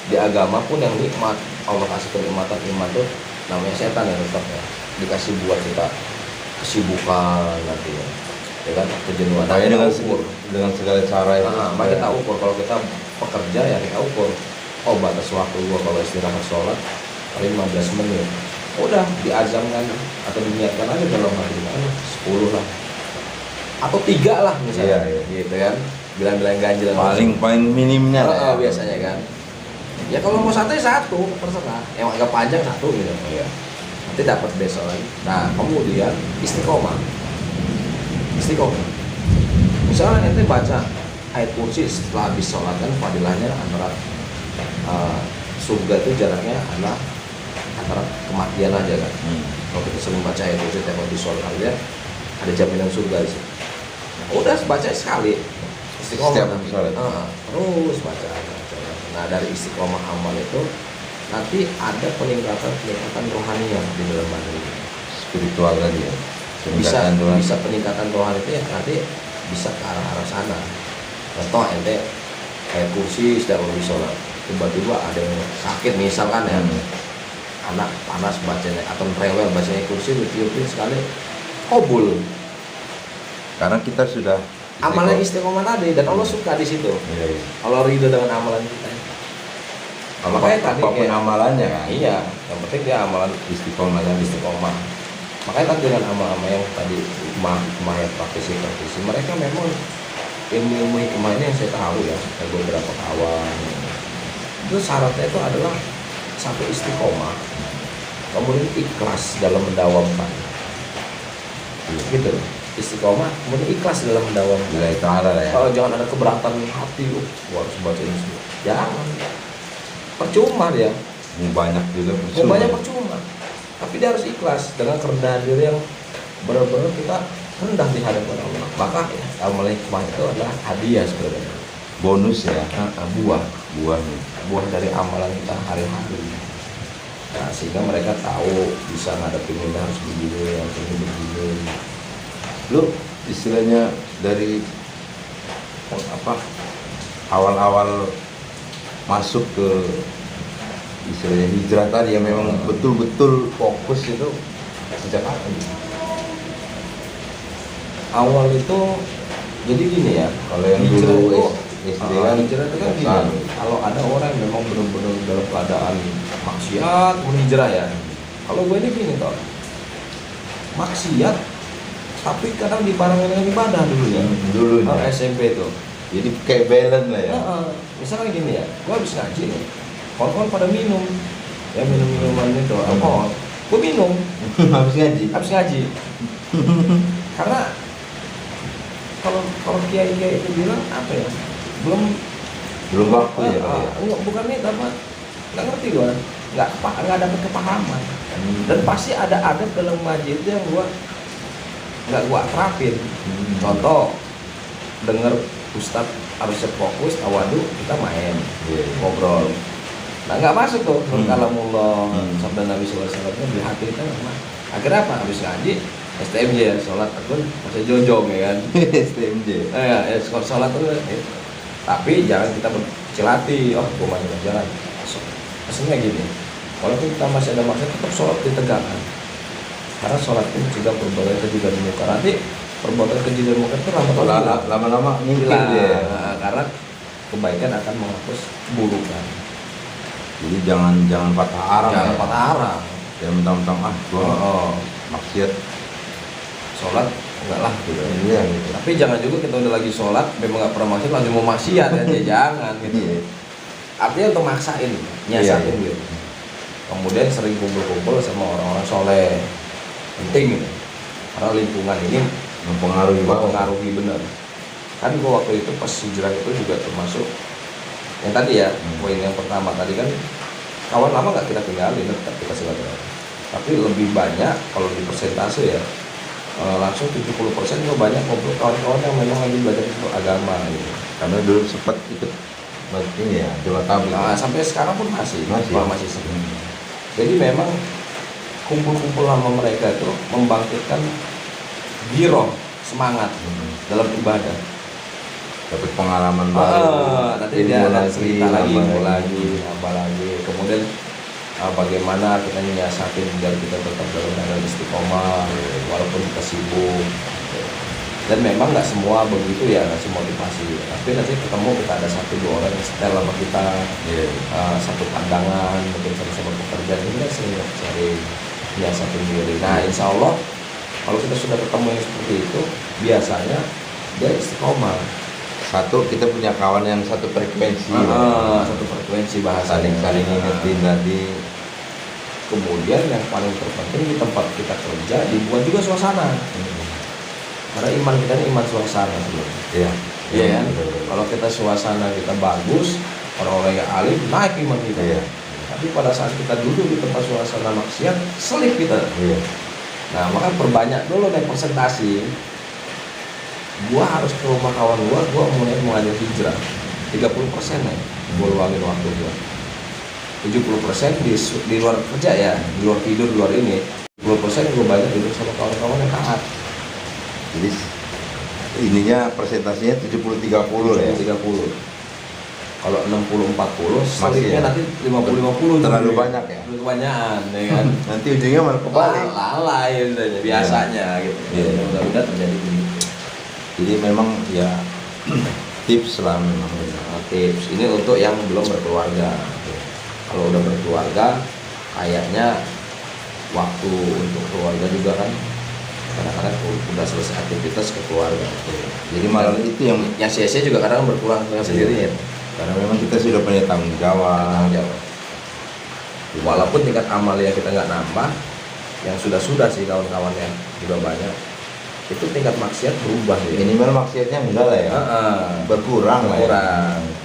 B: Di agama pun yang nikmat, Allah kasih kenikmatan iman tuh namanya setan ya tetap ya. Dikasih buat kita kesibukan nanti ya kan, kejenuhan.
A: Makanya
B: Kita
A: dengan
B: ukur.
A: dengan segala cara itu.
B: Nah, makanya kita ukur kalau kita pekerja ya kita ukur. Oh, batas waktu gua kalau istirahat sholat paling 15 menit. Udah diazamkan atau diniatkan aja dalam hati kita 10 lah. Atau 3 lah misalnya.
A: Iya,
B: Gitu kan. Bilang-bilang ganjil
A: Paling minimnya lah ya.
B: biasanya kan. Ya kalau mau santai 1 terserah. Yang agak panjang 1 gitu.
A: Iya.
B: Nanti dapat besok lagi. Nah, kemudian istiqomah. Istiqomah. Misalnya ente baca ayat kursi setelah habis sholat kan fadilahnya antara surga itu jaraknya adalah antara kematian aja kan. Kalau kita sering baca ayat kursi tiap habis sholat aja ada jaminan surga di situ. Udah baca sekali istiqomah
A: Setiap
B: nanti.
A: sholat.
B: Terus baca. Nah dari istiqomah amal itu nanti ada peningkatan rohaniah di dalam badan ini.
A: Spiritual tadi ya.
B: Bisa
A: Peningkatan doang.
B: bisa peningkatan rohani itu ya nanti bisa ke arah sana. Contoh ente kayak kursi setiap habis sholat tiba-tiba ada yang sakit misalkan ya, anak panas bacanya atau rewel bacanya kursi ditiupin sekali kobul
A: Karena kita sudah
B: amalan istiqomah tadi dan Allah suka di situ.
A: Iya, iya.
B: Allah ridho dengan amalan kita. Nah, makanya tadi
A: apapun
B: kayak-
A: amalannya kan.
B: iya, yang penting dia amalan
A: Istiqomah
B: yang
A: tadi.
B: istiqomah. Makanya tadi dengan amal-amal yang tadi hikmah yang praktisi mereka memang ilmu hikmah ini yang saya tahu ya dari beberapa kawan itu syaratnya itu adalah satu istiqomah kemudian ikhlas dalam mendawamkan gitu loh. Istiqomah kemudian ikhlas dalam mendawamkan.
A: Bila ta'ala lah ya.
B: Kalau jangan ada keberatan hati, gua harus baca ini semua. Jangan. Percuma dia.
A: Mau banyak juga
B: Mau banyak percuma. Tapi dia harus ikhlas dengan kerendahan diri yang benar-benar kita rendah di hadapan Allah. Maka ya, amal hikmah itu adalah hadiah sebenarnya.
A: bonus ya.
B: Buahnya.
A: Buahnya.
B: Buah dari amalan kita hari-hari. Nah, sehingga mereka tahu bisa ngadepin ini harus begini, harus begini.
A: Lu istilahnya dari apa awal-awal masuk ke istilahnya hijrah tadi yang memang betul-betul fokus itu sejak kapan?
B: Awal itu jadi gini ya,
A: Kalau yang
B: hijrah
A: dulu
B: itu,
A: SD kan
B: hijrah itu kan gini,
A: kan.
B: kalau ada orang yang memang benar-benar dalam keadaan maksiat menghijrah ya. Kalau gue ini gini toh, maksiat tapi kadang dibarengin dengan ibadah dulu ya.
A: Dulunya.
B: Kalau SMP tuh.
A: Jadi kayak balance lah ya.
B: Misalnya gini ya, gue habis ngaji nih, kawan-kawan pada minum, ya minum-minuman itu alkohol, gue minum
A: Habis ngaji.
B: habis ngaji. Karena kalau kiai-kiai itu bilang apa ya,
A: Belum waktu ya. Pak, ya?
B: enggak, bukan itu apa, nggak ngerti gue, nggak dapat kepahaman. Dan pasti ada adat dalam ngaji itu yang gue nggak terapin. Contoh, denger Ustadz harusnya fokus, tawadu, kita main,
A: Iya.
B: ngobrol. Nah nggak masuk tuh, kalamullah, sabda Nabi SAW di hati kita nggak masuk. Akhirnya apa? Habis ngaji, STMJ ya, sholat akun masih jojong ya kan.
A: STMJ.
B: Ya, sholat tuh. Tapi jangan kita bercelati, oh gue masih jalan. Maksudnya gini, walaupun kita masih ada maksud, tetap sholat ditegakkan. Karena sholat itu juga perbuatan keji dan munkar. Nanti perbuatan keji dan munkar itu
A: Lama-lama nyingkir
B: hilang.
A: dia.
B: Nah, karena kebaikan akan menghapus keburukan.
A: Jadi jangan patah arang.
B: Jangan
A: ya.
B: patah arang.
A: Jangan mentang-mentang gua maksiat.
B: Sholat enggak lah gitu.
A: Iya gitu.
B: Tapi jangan juga kita udah lagi sholat, memang nggak pernah maksiat langsung mau maksiat kan ya jangan gitu.
A: Iya.
B: Artinya untuk maksain, nyiasatin
A: Iya.
B: gitu. Kemudian sering kumpul-kumpul sama orang-orang soleh, penting gitu. Karena lingkungan ini
A: Mempengaruhi banget.
B: mempengaruhi benar. Kan gua waktu itu pas hijrah itu juga termasuk yang tadi ya, poin yang pertama tadi kan kawan lama nggak kita tinggalin, tetap kita silaturahmi. Tapi lebih banyak kalau di persentase ya langsung 70% gue banyak ngobrol kawan-kawan yang memang lagi belajar agama gitu.
A: Karena dulu sempat ikut ini ya, coba tablik.
B: Nah, sampai sekarang pun masih
A: Masih.
B: masih sering. Jadi memang kumpul-kumpul sama mereka itu membangkitkan giroh, semangat dalam ibadah.
A: Dapat pengalaman baru.
B: Nanti dia akan cerita lagi,
A: nambah
B: apa lagi. Kemudian bagaimana kita nyiasatin biar kita tetap dalam keadaan istiqomah walaupun kita sibuk. Dan memang nggak semua begitu ya, ngasih motivasi. Tapi nanti ketemu kita ada 1-2 orang yang setel sama kita, satu pandangan, mungkin sama-sama pekerjaan ini kan sering nyiasatin diri. Nah, insya Allah kalau kita sudah ketemu yang seperti itu, biasanya dia istiqomah.
A: Satu, kita punya kawan yang satu frekuensi.
B: Satu frekuensi bahasa
A: Saling ingetin tadi.
B: Kemudian yang paling terpenting di tempat kita kerja dibuat juga suasana. Karena iman kita ini iman suasana sebenarnya.
A: Iya.
B: Iya kan? Kalau kita suasana kita bagus, orang-orang yang alim naik iman kita.
A: Iya.
B: Tapi pada saat kita duduk di tempat suasana maksiat, selip kita.
A: Iya.
B: Nah, maka perbanyak dulu nih presentasi. Gua harus ke rumah kawan gua mulai mengajar hijrah. 30% nih, gua luangin waktu gua. 70% di luar kerja ya, di luar tidur, di luar ini. 10% gua banyak tidur sama kawan-kawan yang taat.
A: Jadi ininya presentasinya 70-30 ya.
B: 30. Kalau 60-40, selipnya
A: ya?
B: nanti 50-50.
A: Terlalu banyak ya?
B: Terlalu kebanyakan, ya kan?
A: Nanti ujungnya malah kebalik.
B: Lalai biasanya gitu.
A: Iya.
B: Mudah-mudahan terjadi begitu.
A: Jadi memang ya tips lah memang.
B: Tips ini untuk yang belum berkeluarga. Kalau udah berkeluarga, kayaknya waktu untuk keluarga juga kan kadang-kadang udah selesai aktivitas ke keluarga.
A: Jadi malah itu yang
B: sia-sia juga kadang berpulang dengan sendirinya.
A: karena memang kita sudah punya tanggung jawab.
B: Walaupun tingkat amalia kita nggak nambah, yang sudah sih kawan-kawan yang sudah banyak, itu tingkat maksiat berubah ya.
A: Minimal maksiatnya enggak lah ya. Berkurang lah ya.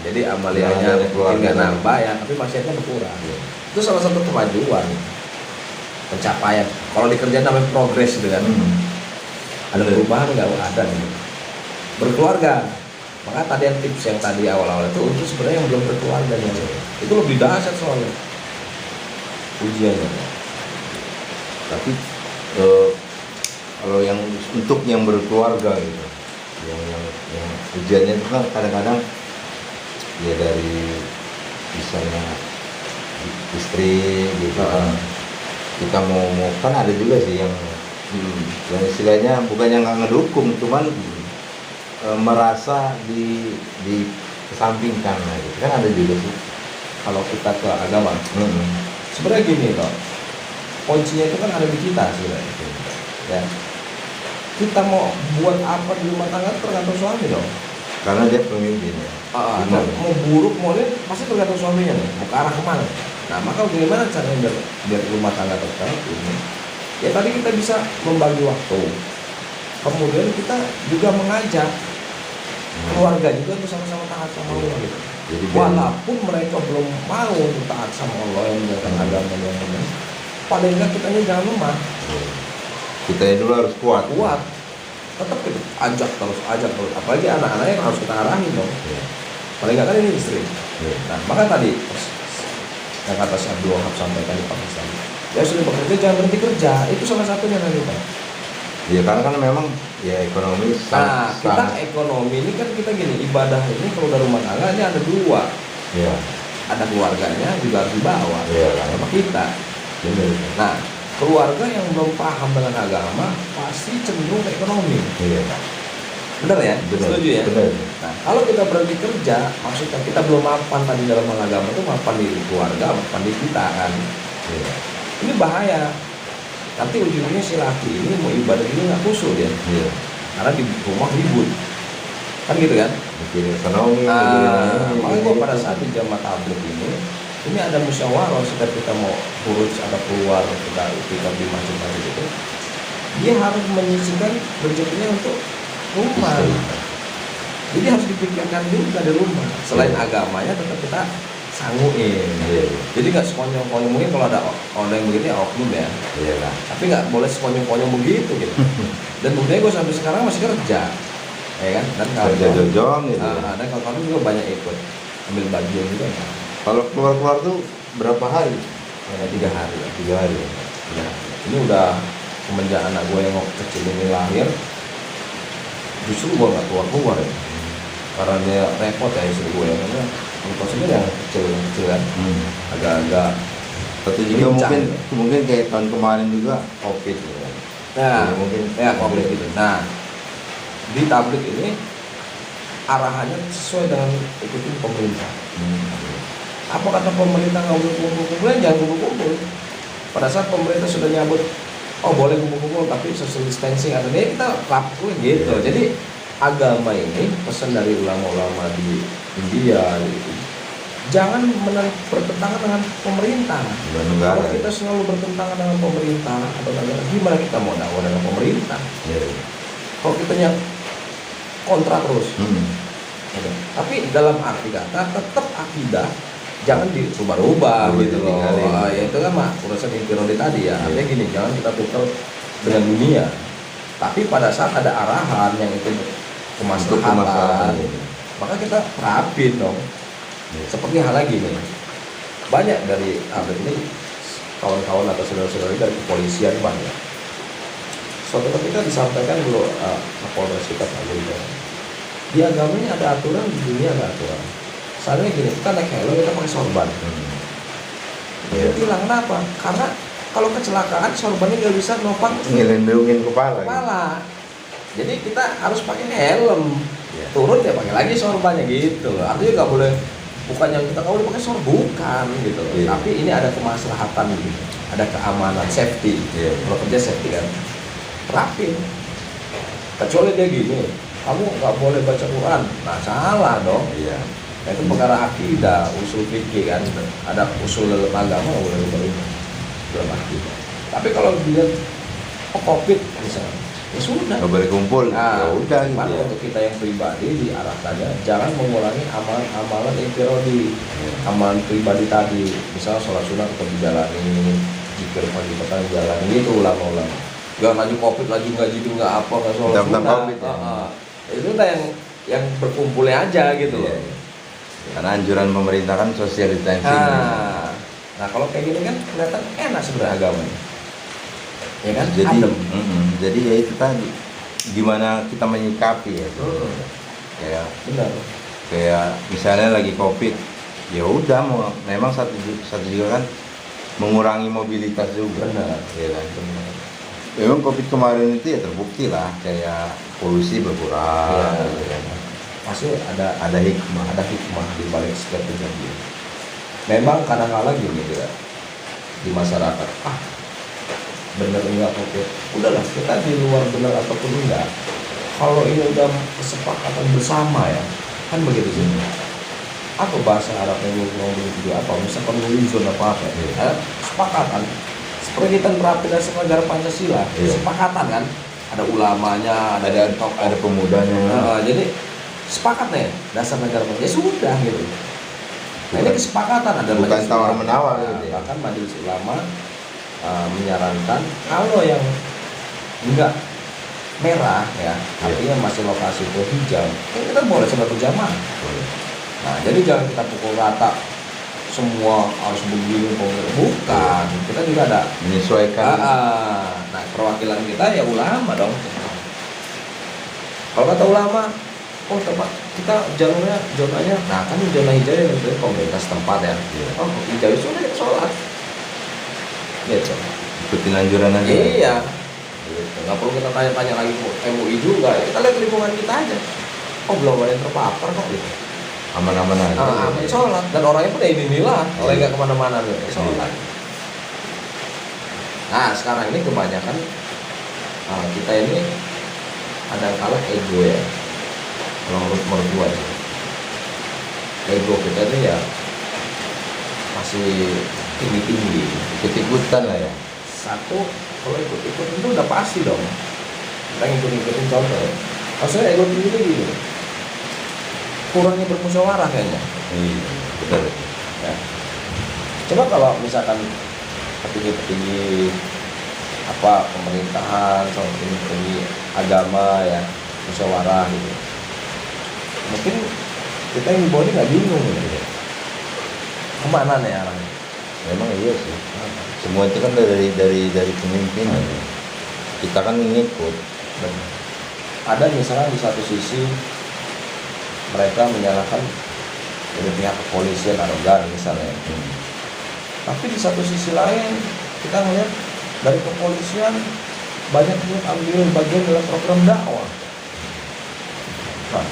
B: Jadi amalianya mungkin nggak nambah ya, tapi maksiatnya berkurang. Itu salah satu kemajuan, pencapaian. Kalau di kerjaan namanya progres gitu kan. Ada perubahan nggak? Ada nih. Berkeluarga. Maka tadi yang tips yang tadi awal-awal itu untuk sebenarnya yang belum berkeluarga nih, itu lebih dahsyat soalnya ujiannya.
A: Tapi kalau yang untuk yang berkeluarga gitu, yang ujiannya itu kan kadang-kadang ya dari misalnya istri gitu kan. Kita mau kan ada juga sih yang istilahnya bukannya nggak ngedukung, cuman merasa dikesampingkan lah gitu. Kan ada juga sih.
B: Kalau kita ke agama, sebenarnya gini loh, kuncinya itu kan ada di kita sebenarnya. Ya, kita mau buat apa di rumah tangga tergantung suami dong.
A: Karena dia pemimpin ya.
B: Mau buruk mau lihat pasti tergantung suaminya nih, mau ke arah kemana. Nah, maka bagaimana caranya biar rumah tangga terkait ini? Ya tadi kita bisa membagi waktu. Kemudian kita juga mengajak keluarga juga untuk sama-sama taat sama Allah gitu.
A: Jadi
B: Walaupun mereka belum mau untuk taat sama Allah yang menjalankan agama yang benar, paling enggak kitanya jangan lemah.
A: kita dulu harus kuat.
B: Tetap gitu, ajak terus. Apalagi anak-anaknya harus kita arahin dong. Paling enggak kan ini istri. Nah, maka tadi yang kata si Abdul Wahab sampaikan di Pakistan, ya sudah bekerja jangan berhenti kerja, itu salah satunya nanti Pak.
A: Ya karena kan memang ya ekonomi
B: Kita ekonomi ini kan kita gini, ibadah ini kalau dari rumah tangga ini ada dua.
A: Ya.
B: Ada keluarganya juga harus dibawa.
A: Iya,
B: sama kita.
A: Benar.
B: Nah, keluarga yang belum paham dengan agama pasti cenderung ke ekonomi.
A: Iya.
B: Benar ya?
A: Benar.
B: Setuju ya?
A: Benar.
B: Nah, kalau kita berhenti kerja, maksudnya kita belum mapan tadi dalam agama itu mapan di keluarga, mapan di kita kan.
A: Iya.
B: Ini bahaya. Nanti ujungnya si laki ini mau ibadah ini nggak khusyuk dia.
A: Iya.
B: Karena di rumah ribut. Kan gitu kan?
A: Mikirin ekonomi.
B: Makanya gua pada saat di jamaah tabligh ini ada musyawarah setiap kita mau urus ada keluar kita di masjid-masjid itu, dia harus menyisihkan rezekinya untuk rumah. Jadi harus dipikirkan juga di rumah. Selain agamanya tetap kita sangguin. Jadi nggak sekonyong-konyong, mungkin kalau ada orang yang begitu ya oknum ya.
A: Iya lah.
B: Tapi nggak boleh sekonyong-konyong begitu gitu. Dan buktinya gue sampai sekarang masih kerja, ya kan? Dan
A: Kerja jojong gitu.
B: dan kawan-kawan juga banyak ikut ambil bagian juga. Ya.
A: Kalau keluar tuh berapa hari?
B: 3 hari.
A: 3 hari.
B: 3 hari. ini udah semenjak anak gue yang kecil ini lahir, justru gue nggak keluar ya, karena dia repot ya istri gue yang karena konsumnya yang kecil kan, agak-agak
A: Atau juga
B: lincah.
A: mungkin kayak tahun kemarin juga COVID gitu kan.
B: Nah,
A: Jadi mungkin
B: ya COVID gitu. Nah, di tablik ini arahannya sesuai dengan ikutin pemerintah. Apa kata pemerintah nggak boleh kumpul-kumpul, jangan kumpul-kumpul. Pada saat pemerintah sudah nyabut, oh boleh kumpul-kumpul tapi social distancing atau ini kita lakuin gitu. Jadi agama ini pesan dari ulama-ulama di India gitu. Jangan bertentangan dengan pemerintah.
A: negara.
B: Kalau kita selalu bertentangan dengan pemerintah atau negara, gimana kita mau dakwah dengan pemerintah?
A: Ya.
B: Kalau kitanya kontra terus. Gitu. Tapi dalam arti kata tetap akidah jangan dirubah-rubah
A: Boleh
B: gitu loh.
A: ditinggalin.
B: Ya itu kan mah urusan intirodi tadi ya. Artinya gini, jangan kita tukar dengan dunia. Tapi pada saat ada arahan yang itu
A: Untuk
B: kemaslahatan,
A: kemaslahatan.
B: maka kita terapin dong. Seperti hal lagi nih, banyak dari ini kawan-kawan atau saudara-saudara dari kepolisian banyak. Suatu ketika disampaikan dulu Kapolres kita Pak Guru, di agamanya ada aturan, di dunia ada aturan. Soalnya gini, kita naik helm kita pakai sorban. Dia bilang kenapa? Karena kalau kecelakaan sorbannya nggak bisa nopang
A: Ngelindungin kepala.
B: kepala. Jadi kita harus pakai helm. Turun ya pakai lagi sorbannya gitu. Artinya nggak boleh, bukan yang kita kalau pakai sorban, bukan gitu. Tapi ini ada kemaslahatan gitu. Ada keamanan, safety. Kalau kerja safety kan. Terapin. Kecuali dia gini, kamu nggak boleh baca Quran. Nah salah dong.
A: Iya.
B: Nah, itu perkara akidah, usul fikih kan. Ada usul dalam agama nggak boleh berubah dalam akidah. Tapi kalau dilihat COVID misalnya, ya sudah.
A: Nggak boleh kumpul.
B: Nah,
A: Ya udah gitu
B: cuman
A: ya.
B: untuk kita yang pribadi diarahkannya jangan mengulangi amalan-amalan infirodi, amalan pribadi tadi. Misalnya sholat sunat tetap dijalani, zikir pagi petang dijalani, itu ulang-ulang. Gak laju COVID lagi nggak gitu nggak apa nggak sholat
A: Tentang
B: sunat.
A: COVID, ya.
B: Itu udah yang berkumpulnya aja gitu loh.
A: Iya. Karena anjuran pemerintah kan social distancing.
B: Nah kalau kayak gini kan kelihatan enak sebenarnya agamanya, ya kan?
A: Jadi,
B: Adem.
A: jadi ya itu tadi gimana kita menyikapi ya. Ya,
B: Benar.
A: kayak misalnya lagi COVID, ya udah mau memang satu juga kan mengurangi mobilitas juga.
B: Benar.
A: Ya kan? Memang COVID kemarin itu ya terbukti lah kayak polusi berkurang.
B: Ya.
A: gitu kan.
B: Pasti ada
A: hikmah.
B: di balik setiap kejadian. Memang kadang-kala gini ya di masyarakat, bener enggak COVID, udahlah kita di luar benar ataupun enggak. Kalau ini udah kesepakatan bersama ya, kan begitu sih. Apa bahasa Arabnya ngomong begitu apa? Misalkan ngulizon apa kesepakatan. Seperti kita nerapin dasar negara Pancasila, kesepakatan kan. Ada ulamanya,
A: Ada pemudanya.
B: jadi sepakat nih dasar negara Pancasila, ya sudah gitu. Nah, ini kesepakatan ada
A: Bukan
B: majelis
A: tawar
B: ulama.
A: menawar
B: Nah,
A: gitu ya.
B: bahkan majelis ulama menyarankan kalau yang enggak merah ya, artinya masih lokasi itu hijau, kan kita boleh sholat berjamaah. Nah, jadi jangan kita pukul rata semua harus begini, bukan. Kita juga ada
A: Menyesuaikan.
B: nah perwakilan kita ya ulama dong. Kalau kata ulama, oh tempat kita zonanya, nah kan zona hijau yang dari komunitas tempat ya. Oh hijau sudah kita sholat. Gitu.
A: Ikutin anjuran aja.
B: Iya. Gitu. Nggak perlu kita tanya-tanya lagi MUI juga. Ya, kita lihat lingkungan kita aja. Oh belum ada yang terpapar kok gitu.
A: Aman-aman aja.
B: Aman sholat dan orangnya pun ya inilah, orang nggak kemana-mana tuh sholat. Nah sekarang ini kebanyakan kita ini ada kalah ego ya. Kalau menurut gua ya, ego kita itu ya masih tinggi-tinggi.
A: Ikut-ikutan lah ya.
B: Satu, kalau ikut-ikutan itu udah pasti dong. Kita ngikut-ngikutin contoh ya. Maksudnya ego tinggi itu gini, kurangnya bermusyawarah kayaknya.
A: Iya, betul.
B: Ya. Coba kalau misalkan petinggi-petinggi apa pemerintahan, sama petinggi agama ya musyawarah gitu, mungkin kita yang di bawah ini nggak bingung gitu. Kemana nih arahnya?
A: Memang iya sih. Semua itu kan dari pemimpinan. Kita kan ngikut.
B: Ada misalnya di satu sisi mereka menyalahkan dari pihak kepolisian arogan misalnya, tapi di satu sisi lain kita melihat dari kepolisian banyak yang ambil bagian dalam program dakwah. Nah,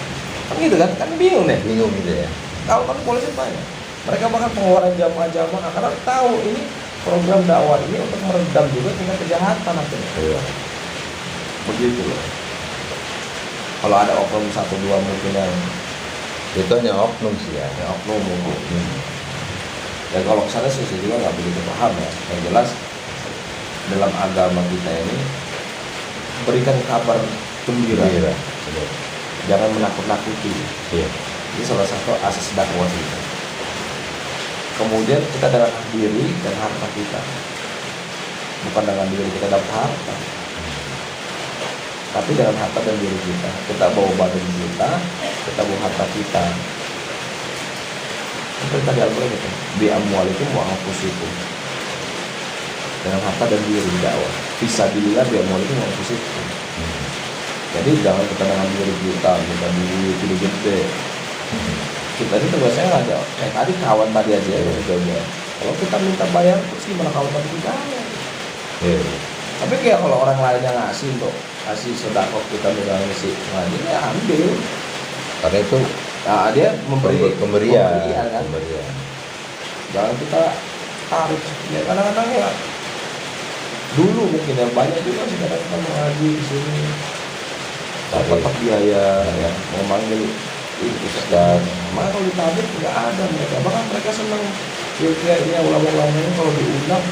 B: kan gitu kan bingung nih.
A: Bingung gitu ya.
B: Tahu kan polisi banyak, mereka bahkan pengeluaran jamaah-jamaah karena tahu ini program dakwah ini untuk meredam juga tingkat kejahatan akhirnya.
A: Iya.
B: Begitu loh. Kalau ada oknum 1-2 mungkin yang
A: Itu hanya oknum sih ya.
B: oknum mungkin. Dan kalau kesana sih saya juga nggak begitu paham ya. Yang jelas dalam agama kita ini berikan kabar gembira,
A: Iya.
B: jangan menakut-nakuti.
A: Iya.
B: Ini salah satu asas dakwah kita. Kemudian kita dengan diri dan harta kita, bukan dengan diri kita dapat harta, tapi dengan harta dan diri kita. Kita bawa badan kita bawa harta kita. Itu tadi Al-Quran itu, bi amwalikum wa anfusikum. Dengan harta dan diri dakwah. Fisabilillah bi amwalikum wa anfusikum. Jadi jangan kita dengan diri kita duit gede. Kita ini tugasnya ngajak. Kayak tadi kawan tadi aja ya, coba. Kalau kita minta bayar, terus gimana kalau tadi kita?
A: Iya.
B: Tapi kayak kalau orang lain yang ngasih untuk kasih sedekah kita misalnya si ngaji ya ambil.
A: Karena itu
B: Nah, dia memberi
A: pemberian
B: kan.
A: pemberian.
B: Jangan kita tarik ya kadang-kadang ya. Dulu mungkin ya banyak juga sih kadang kita mengaji di sini. Dapat biaya ya, mau manggil ustaz. Maka kalau ditabir nggak ada mereka. Bahkan mereka senang kira-kira ini ulama-ulama ini kalau diundang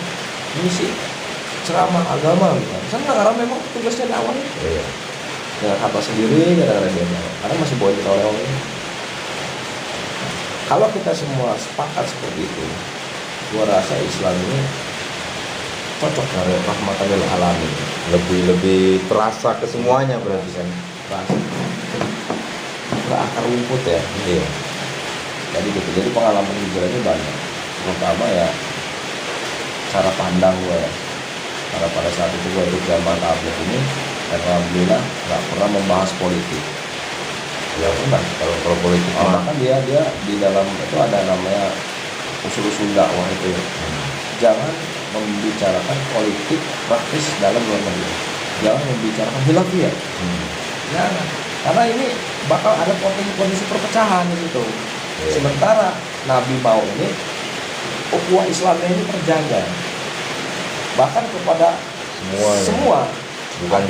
B: ngisi ceramah agama gitu. Senang karena memang tugasnya dakwah.
A: Iya.
B: Dengan harta sendiri kadang-kadang dia bawa. Karena masih bawa kita oleh-oleh. Kalau kita semua sepakat seperti itu, gua rasa Islam ini cocok dari rahmatan lil alamin.
A: Lebih terasa ke semuanya berarti kan.
B: Rasa nggak akar rumput ya.
A: Iya.
B: Jadi gitu. Jadi pengalaman hijrah ini banyak. Terutama ya cara pandang gue ya. Karena pada saat itu gue ikut zaman tabligh ini, dan alhamdulillah nggak pernah membahas politik. Ya pernah.
A: Kalau politik mah
B: Bahkan dia di dalam itu ada namanya usul-usul dakwah itu. Jangan membicarakan politik praktis dalam luar negeri. Jangan membicarakan khilafiyah. Jangan. Karena ini bakal ada kondisi perpecahan gitu.
A: Iya.
B: Sementara Nabi mau ini ukhuwah Islamnya ini terjaga. Bahkan kepada semua.
A: Bukan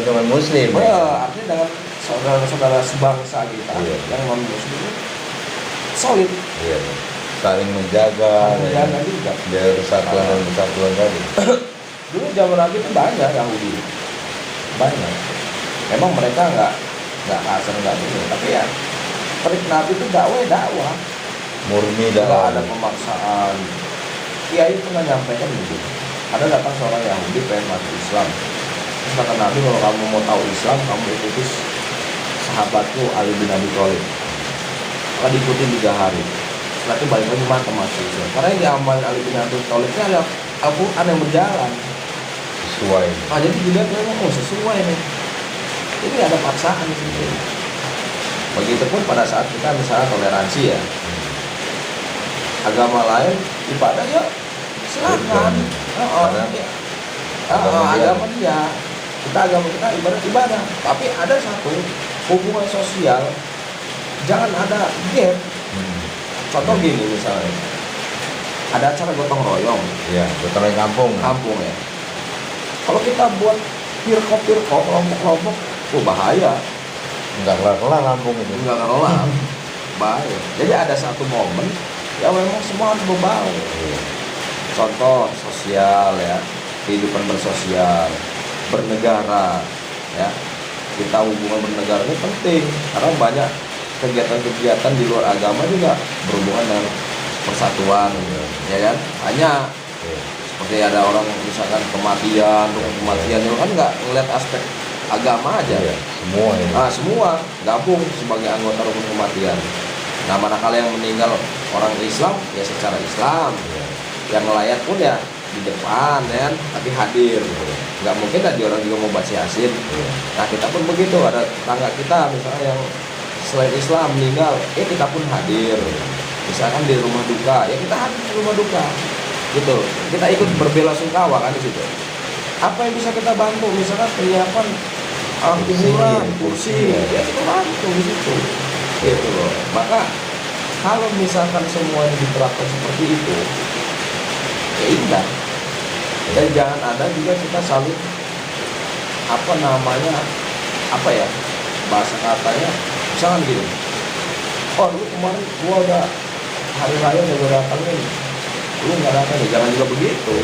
A: cuma muslim.
B: Artinya dengan saudara-saudara sebangsa kita
A: Iya.
B: yang non muslim itu solid.
A: Iya. Saling menjaga
B: Juga.
A: biar kesatuan dan kesatuan tadi.
B: Dulu zaman Nabi itu banyak Yahudi, banyak. Memang mereka nggak kasar nggak gitu, tapi ya trik Nabi itu dakwah.
A: Murni
B: Nggak
A: dalam
B: ada pemaksaan. Kiai pernah nyampaikan begitu. Ada datang seorang Yahudi pengen masuk Islam. Terus kata Nabi, kalau kamu mau tahu Islam, kamu ikuti sahabatku Ali bin Abi Thalib. Maka diikuti 3 hari. Setelah itu balik lagi mantap masuk Islam. Karena yang diamalin Ali bin Abi Thalib itu ada Al-Quran yang berjalan.
A: sesuai.
B: Nah, jadi dilihat memang sesuai nih. Jadi nggak ada paksaan di situ. Begitupun pada saat kita misalnya toleransi ya. Agama lain ibadah ya silakan. Agama dia. Agama kita ibadah. Tapi ada satu hubungan sosial. Jangan ada gap. Contoh gini misalnya. Ada acara gotong royong.
A: Iya, gotong royong kampung
B: Ya. Kalau kita buat pirko, kelompok-kelompok, bahaya.
A: Enggak kelar-kelar kampung itu.
B: Enggak ngelola. Bahaya. Jadi ada satu momen yang memang semua harus berbaur. Contoh sosial ya, kehidupan bersosial, bernegara ya. Kita hubungan bernegara ini penting karena banyak kegiatan-kegiatan di luar agama juga berhubungan dengan persatuan, ya kan? Banyak. Seperti ada orang misalkan kematian itu kan nggak ngeliat aspek agama aja.
A: Semua ini.
B: Semua gabung sebagai anggota rukun kematian. Nah, manakala yang meninggal orang Islam ya secara Islam. yang nelayan pun ya di depan ya kan, tapi hadir. Nggak mungkin tadi orang juga mau baca Yasin. Nah kita pun begitu, ada tetangga kita misalnya yang selain Islam meninggal, kita pun hadir. Misalkan di rumah duka, ya kita hadir di rumah duka, gitu. Kita ikut berbelasungkawa kan di situ. Apa yang bisa kita bantu? Misalkan penyiapan kuburan, kursi, ya kita bantu di situ, gitu loh. Maka kalau misalkan semuanya diterapkan seperti itu, ya indah. Dan jangan ada juga kita saling apa namanya, apa ya bahasa katanya, misalkan gini, oh lu kemarin gua udah hari raya udah gua datangin, lu nggak datang ya, jangan juga begitu,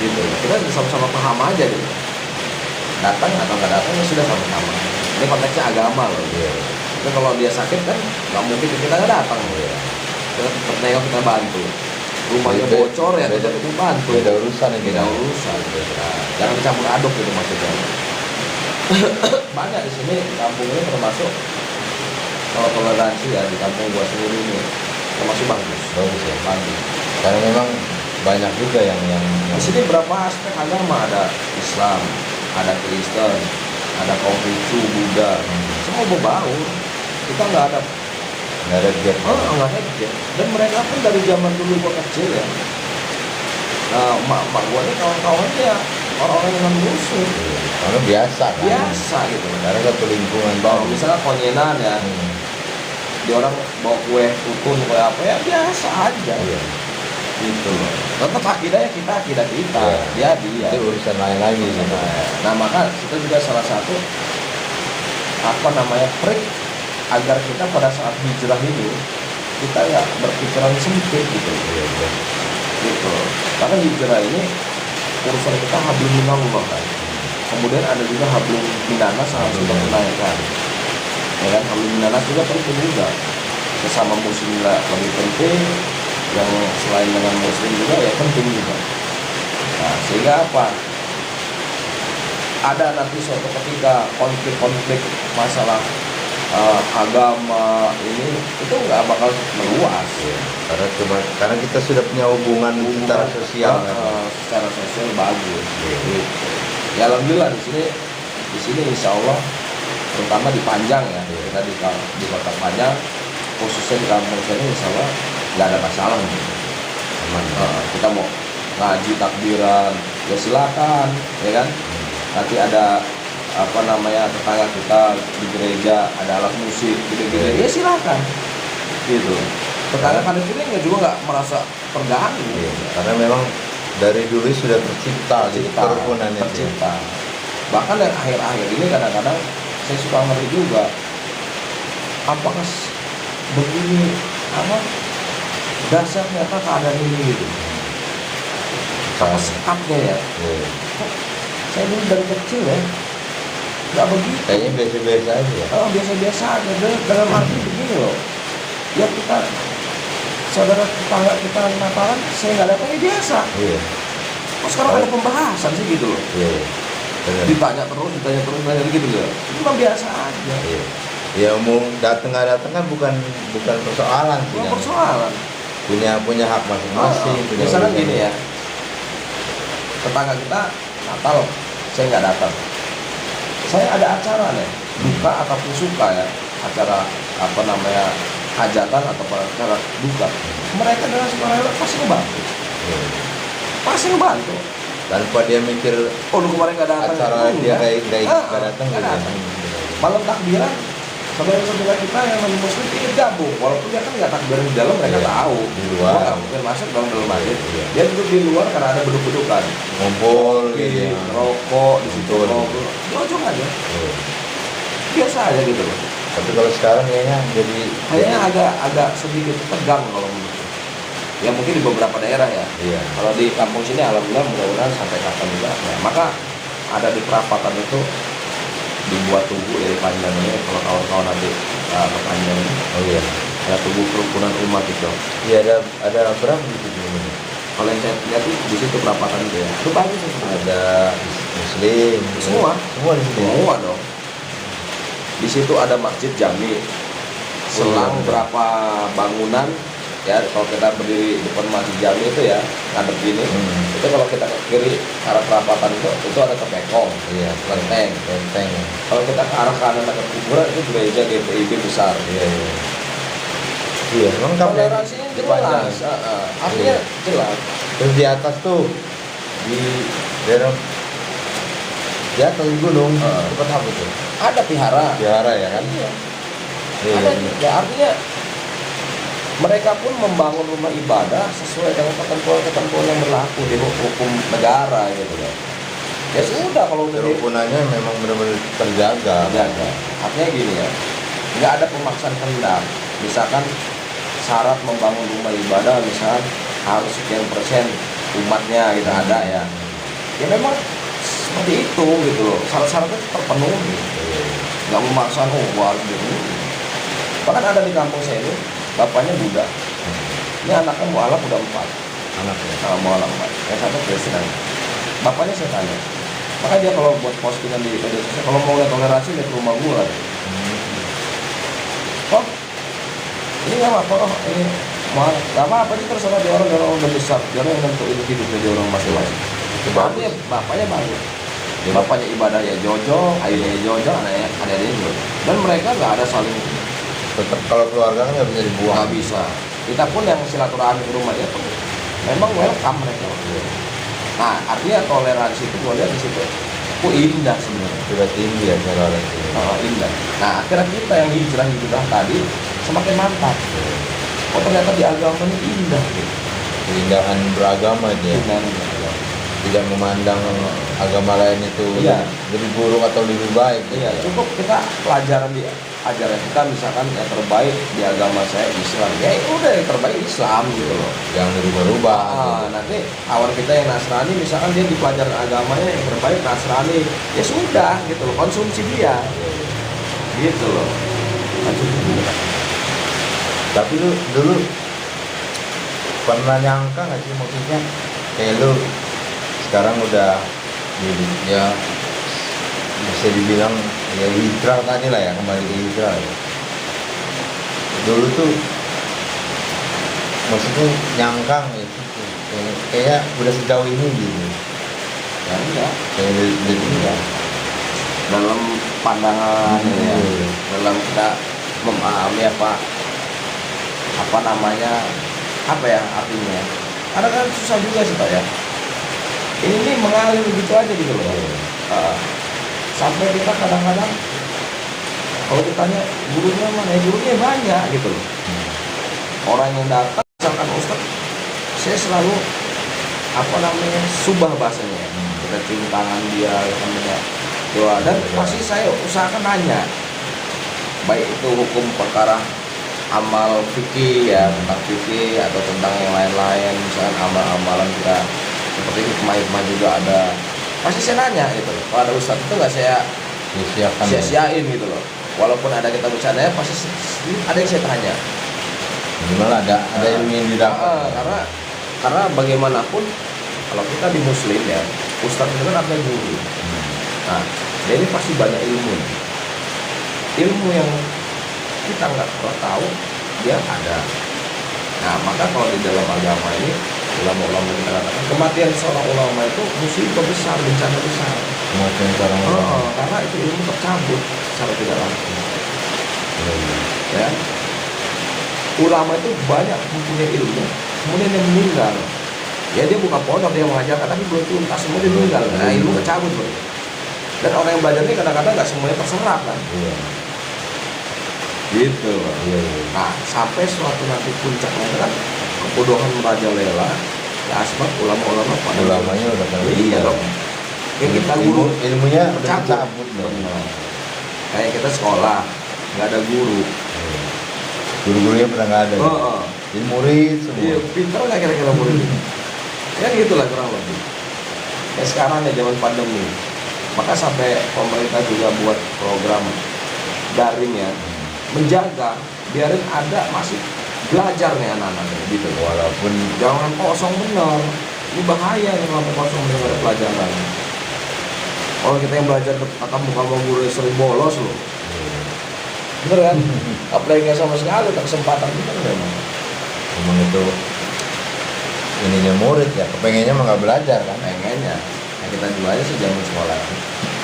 B: gitu. Kita sama-sama paham aja gitu, datang atau nggak datang ya sudah sama-sama. Ini konteksnya agama loh. Tapi kalau dia sakit kan nggak mungkin kita nggak datang. Kita tetap nengok, kita bantu. Rumahnya bocor ya kita bantu.
A: Beda urusan ya,
B: Beda urusan. Nah, jangan campur aduk gitu maksudnya. Banyak di sini di kampung ini termasuk kalau toleransi ya di kampung gua sendiri ini termasuk bagus.
A: Bagus ya.
B: Bagus.
A: Karena memang banyak juga yang
B: Di sini berapa aspek agama, ada Islam, ada Kristen, ada Konghucu, Buddha, semua berbaur. Kita nggak ada
A: gap.
B: nggak ada gap. Dan mereka pun dari zaman dulu gua kecil ya. Nah, mak gua ini kawan-kawannya ya orang-orang yang muslim.
A: Karena biasa kan.
B: Biasa gitu.
A: Karena satu lingkungan
B: Bawa misalnya konyenan ya, di orang bawa kue tutun, kue apa ya biasa aja. Gitu loh. Tetap akidahnya kita, akidah kita. Dia.
A: Itu urusan lain lagi gitu.
B: Nah maka itu juga salah satu apa namanya trik agar kita pada saat hijrah ini kita ya berpikiran sempit gitu. Gitu. Karena hijrah ini urusan kita hablum minallah kan. Kemudian ada juga hablum minanas harus kita tunaikan. Ya kan, hablum minanas juga penting juga. Sesama muslim lebih penting, yang selain dengan muslim juga ya penting juga. Nah, sehingga apa? Ada nanti suatu ketika konflik-konflik masalah agama ini itu nggak bakal meluas.
A: Karena kita sudah punya hubungan secara sosial.
B: Secara sosial bagus. Ya alhamdulillah di sini insya Allah terutama di Panjang ya, kita di kota Panjang khususnya di kampung sini insya Allah nggak ada masalah nih. Kita mau ngaji takbiran ya silakan ya kan. Nanti ada apa namanya tetangga kita di gereja ada alat musik gede-gede ya silakan gitu. Tetangga kan di sini juga nggak merasa terganggu.
A: Karena memang dari dulu sudah tercipta jadi kerukunannya
B: tercipta. Bahkan yang akhir-akhir ini kadang-kadang saya suka ngeri juga, apakah begini apa dasar ternyata keadaan ini gitu, sama sikapnya ya. Saya dulu dari kecil ya nggak begitu,
A: kayaknya biasa-biasa aja ya.
B: Biasa-biasa aja dalam arti begini loh ya, kita saudara tetangga kita Natalan saya nggak datang ya biasa. Oh sekarang ada pembahasan sih gitu loh. Ditanya terus gitu loh. Itu mah biasa aja.
A: Ya mau datang nggak datang kan bukan persoalan sih.
B: Bukan persoalan.
A: Punya hak masing-masing.
B: Misalnya gini ya, tetangga kita Natal saya nggak datang. Saya ada acara nih, duka ataupun suka ya, acara apa namanya hajatan atau acara duka. Mereka dengan sukarela pasti ngebantu. Pasti ngebantu.
A: Tanpa dia mikir,
B: oh lu kemarin nggak datang.
A: Acara dia nggak datang.
B: Malam takbiran, saudara-saudara kita yang non muslim ikut gabung, walaupun dia kan nggak takbiran di dalam, mereka tahu
A: di luar
B: nggak mungkin masuk dalam masjid. Dia duduk di luar karena ada beduk-bedukan,
A: ngumpul gitu,
B: rokok di situ, rokok aja, biasa aja gitu loh.
A: Tapi kalau sekarang kayaknya
B: agak sedikit tegang kalau menurut. Ya mungkin di beberapa daerah ya. Kalau di kampung sini alhamdulillah mudah-mudahan sampai kapan juga. Nah, maka ada di perapatan itu dibuat tugu dari Panjang ini, kalau kawan-kawan nanti ke Panjang ini. Ada tugu kerukunan umat itu.
A: Iya ada berapa di situ?
B: Kalau yang saya lihat di situ perapatan itu ya. Itu bagus ya.
A: Ada muslim.
B: Semua
A: di sini.
B: Semua dong. Di situ ada masjid jami. Selang berapa bangunan ya kalau kita berdiri di depan masjid Jami itu ya ngadep gini, itu kalau kita ke kiri arah perapatan itu ada kepekong,
A: Iya,
B: kelenteng.
A: benteng.
B: Kalau kita ke arah kanan ada kuburan itu gereja GPIB besar.
A: Iya, iya. Iya, emang kampung
B: Toleransinya
A: sepanjang.
B: jelas, artinya jelas.
A: Terus di atas tuh di daerah di atas di gunung tempat apa tuh?
B: Ada vihara.
A: Vihara ya kan?
B: Iya.
A: Iya,
B: Ada
A: iya.
B: juga, artinya mereka pun membangun rumah ibadah sesuai dengan ketentuan-ketentuan yang berlaku di hukum negara gitu kan. Ya sudah kalau udah
A: Kerukunannya memang benar-benar terjaga.
B: dijaga. Artinya gini ya, nggak ada pemaksaan kehendak. Misalkan syarat membangun rumah ibadah misalkan harus sekian persen umatnya gitu ada ya. Ya memang seperti itu gitu loh. Syarat-syaratnya terpenuhi. Nggak memaksakan gua harus begini. Bahkan ada di kampung saya ini, bapaknya Buddha. Ini anaknya mualaf udah 4.
A: Anaknya.
B: Mualaf 4. Yang satu Kristen. Bapaknya saya tanya. Maka dia kalau buat postingan di media sosial, kalau mau lihat toleransi lihat rumah gua. Oh, ini nggak apa-apa kok. Ini nggak apa-apa ini terserah dia orang udah besar. Dia orang yang nentuin hidupnya dia orang masing-masing. Artinya bapaknya bagus. Bapaknya ibadahnya Jojo, ayahnya Jojo, anaknya Jojo. Dan mereka nggak ada saling.
A: Tetap kalau keluarga kan nggak bisa dibuang.
B: Nggak bisa. Kita pun yang silaturahmi ke rumah dia tuh memang welcome mereka. Nah, artinya toleransi itu gue lihat di situ. Indah sebenarnya.
A: Sudah tinggi ya toleransi.
B: Indah. Nah, akhirnya kita yang hijrah tadi semakin mantap. Oh ternyata di agama ini indah. Gitu.
A: Keindahan beragama itu ya.
B: Indah.
A: Tidak memandang agama lain itu
B: Iya.
A: lebih buruk atau lebih baik.
B: Iya, cukup kita pelajaran di ajaran kita misalkan yang terbaik di agama saya Islam. Ya itu udah yang terbaik Islam gitu loh.
A: Yang dirubah-rubah. Gitu.
B: Nanti kawan kita yang Nasrani misalkan dia di pelajaran agamanya yang terbaik Nasrani. Ya sudah gitu loh, konsumsi dia. Gitu loh. Konsumsi dia.
A: Tapi lu dulu pernah nyangka nggak sih maksudnya kayak lu sekarang udah ya bisa dibilang ya hijrah tadi lah ya, kembali ke hijrah ya. Dulu tuh maksudnya nyangka nggak sih kayak udah sejauh ini gitu
B: Ya enggak.
A: kayak
B: Enggak. Dalam pandangan ya, dalam kita memahami apa namanya, apa ya artinya. Karena kan susah juga sih Pak ya. Ini nih mengalir begitu aja gitu loh. Sampai kita kadang-kadang kalau ditanya gurunya mana, gurunya banyak gitu loh. Orang yang datang misalkan Ustaz, saya selalu apa namanya subah bahasanya. Kita cium tangan dia, namanya doa, dan pasti saya usahakan nanya, baik itu hukum perkara amal fikih ya, tentang fikih atau tentang yang lain-lain, misalkan amal-amalan kita seperti hikmah-hikmah juga ada, pasti saya nanya gitu loh. Kalau ada ustadz itu nggak saya sia-siain gitu loh, walaupun ada kita bercanda ya pasti ada yang saya tanya.
A: Gimana ada ilmu yang didapat
B: Karena bagaimanapun kalau kita di muslim ya, ustadz itu kan ada guru. Nah, dia ini pasti banyak ilmu yang kita nggak pernah tahu dia ada. Nah, maka kalau di dalam agama ini ulama-ulama kita katakan kematian seorang ulama itu musibah besar, bencana besar.
A: kematian seorang ulama.
B: Karena itu ilmu tercabut secara tidak langsung. Ya, ulama itu banyak mempunyai ilmu, kemudian dia meninggal. Ya dia buka pondok, dia mengajarkan, tapi belum tuntas, semua dia meninggal. Nah, ilmu tercabut bro. Dan orang yang belajar ini kadang-kadang nggak semuanya terserap kan. Gitu. Nah, sampai suatu nanti puncaknya kan kebodohan merajalela, ya asbab ulama-ulama pada
A: Ulamanya udah pada
B: iya dong. Kayak kita guru
A: ilmunya udah
B: cabut. Kayak kita sekolah nggak ada guru.
A: Guru-gurunya pernah nggak ada. Jadi murid semua.
B: Iya, pintar nggak kira-kira murid ini? Ya gitulah kurang lebih. Ya sekarang ya zaman pandemi, maka sampai pemerintah juga buat program daring ya, menjaga biarin ada masih belajar nih anak-anak gitu.
A: Walaupun
B: Jangan kosong bener, ini bahaya nih kalau sampai kosong bener ada pelajaran. Kalau kita yang belajar tatap muka sama guru sering bolos loh, bener kan? Apalagi nggak sama sekali, tak kesempatan kita memang.
A: Memang itu ininya murid ya, kepengennya mah nggak belajar kan.
B: pengennya yang kita juga aja sih zaman sekolah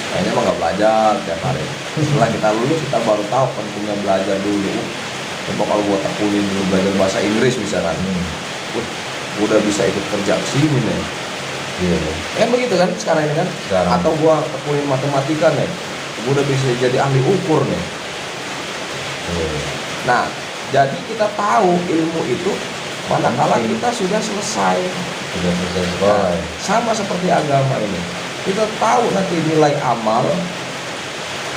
B: kayaknya mah nggak belajar tiap hari. Setelah kita lulus kita baru tahu pentingnya belajar dulu. Coba kalau gua tekunin dulu belajar bahasa Inggris misalkan, Wah, gua udah bisa ikut kerja ke sini nih.
A: Iya.
B: Kan begitu kan sekarang ini kan.
A: Sekarang.
B: Atau gua tekunin matematika nih, gua udah bisa jadi ahli ukur nih.
A: Iya.
B: Nah, jadi kita tahu ilmu itu manakala kita sudah selesai.
A: Sudah selesai sekolah. Ya.
B: Sama seperti agama ini. Kita tahu nanti nilai amal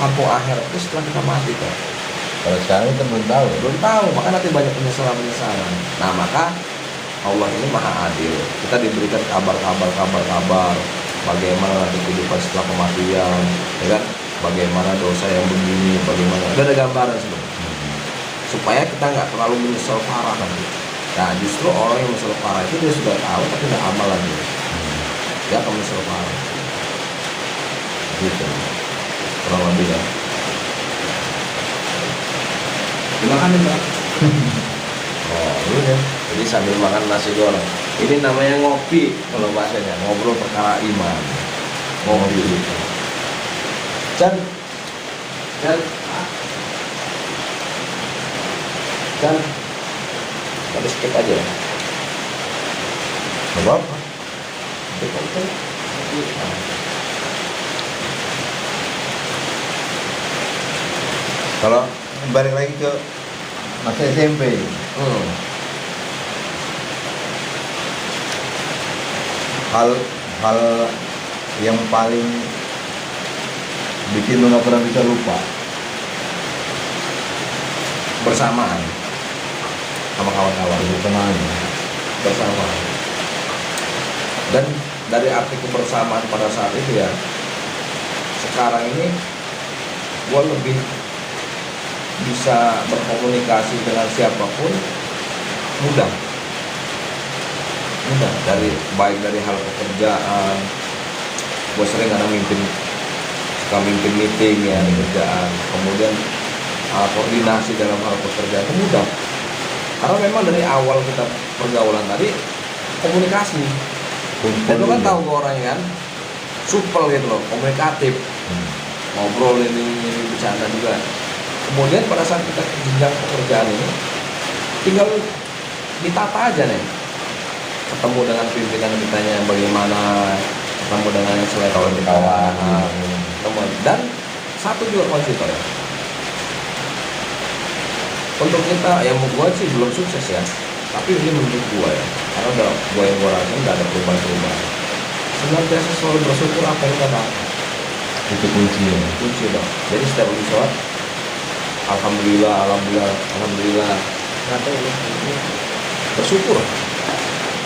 B: kampung akhir itu setelah kita mati tuh.
A: Kalau sekarang kita belum tahu.
B: Belum tahu, maka nanti banyak penyesalan-penyesalan. Nah, maka Allah ini maha adil. Kita diberikan kabar bagaimana nanti kehidupan setelah kematian, ya kan? Bagaimana dosa yang begini, bagaimana. Udah ada gambaran sebenarnya. Supaya kita nggak terlalu menyesal parah nanti. Nah, justru orang yang menyesal parah itu dia sudah tahu tapi nggak amal lagi. Dia akan menyesal parah. Gitu. Kurang lebih ya. Dimakan nih, Pak. Oh, iya. Jadi sambil makan nasi goreng. Ini namanya ngopi kalau bahasanya, ngobrol perkara iman. Ngopi. Chan. Tapi skip aja ya.
A: Nggak apa-apa.
B: Oke.
A: Kalau balik lagi ke masa SMP, hal yang paling bikin lu nggak pernah bisa lupa
B: Bersamaan sama kawan-kawan. Bersamaan. Dan dari arti kebersamaan pada saat itu ya, sekarang ini gue lebih bisa berkomunikasi dengan siapapun mudah dari baik dari hal pekerjaan. Gue sering kadang suka mimpin meeting ya di kerjaan, kemudian koordinasi dalam hal pekerjaan itu mudah karena memang dari awal kita pergaulan tadi komunikasi. Dan lu kan tahu gue orangnya kan supel gitu loh, komunikatif, ngobrol ini bercanda juga. Kemudian pada saat kita ke jenjang pekerjaan ini tinggal ditata aja nih, ketemu dengan pimpinan kitanya bagaimana, ketemu dengan selain kawan-kawan, dan satu juga konsisten ya. Untuk kita yang mau gua sih belum sukses ya, tapi ini menurut gua ya, karena udah gua yang gua rasain nggak ada perubahan. Senantiasa selalu bersyukur apa yang kita dapat.
A: itu
B: Kunci dong. Jadi setiap habis sholat, alhamdulillah. Kata ini bersyukur.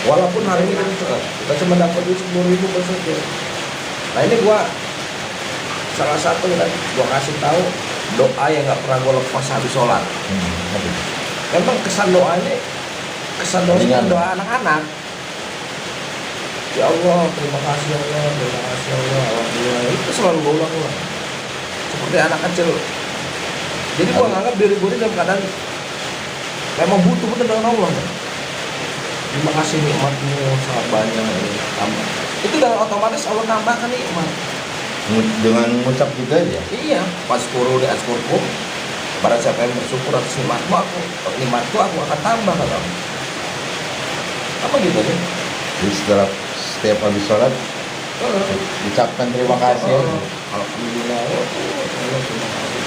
B: Walaupun hari ini kita cuma dapat duit 10.000 bersyukur. Nah ini gua salah satu dan gua kasih tahu doa yang nggak pernah gua lepas habis sholat. Memang kesan doanya doa anak-anak. Ya Allah, terima kasih Allah, alhamdulillah. Itu selalu gua ulang-ulang. Seperti anak kecil. Jadi gua nganggap diri gua ini dalam keadaan memang butuh bener dengan Allah. Terima kasih nikmatmu sangat banyak ini tambah. Itu dengan otomatis Allah nambahkan nikmat.
A: dengan mengucap juga aja.
B: Iya, pas kuru di askurkum. Pada siapa yang bersyukur atas nikmatku aku akan tambah kata. Apa gitu nih?
A: Jadi setiap habis sholat ucapkan terima kasih.
B: Alhamdulillah, Allah terima kasih.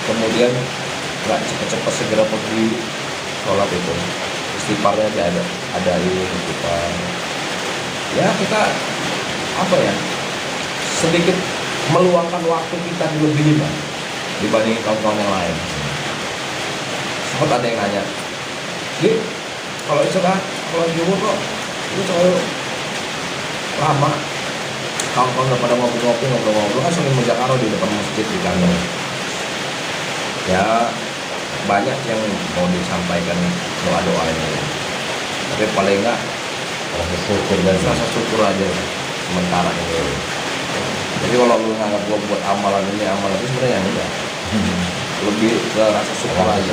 B: Kemudian nggak cepet-cepet segera pergi sholat itu. Istighfarnya aja ada ini istighfar. Ya kita apa ya? Sedikit meluangkan waktu kita lebih dibandingin kawan-kawan yang lain. Sempat ada yang nanya, Di, kalau juhur kok itu selalu lama. Kawan-kawan udah pada ngobrol kan sering menjakaro di depan masjid di kantor. Ya banyak yang mau disampaikan doa-doanya. Tapi paling enggak rasa syukur aja sementara ini. Jadi kalau lu nganggap gua buat amalan ini sebenarnya enggak. Lebih ke rasa syukur aja.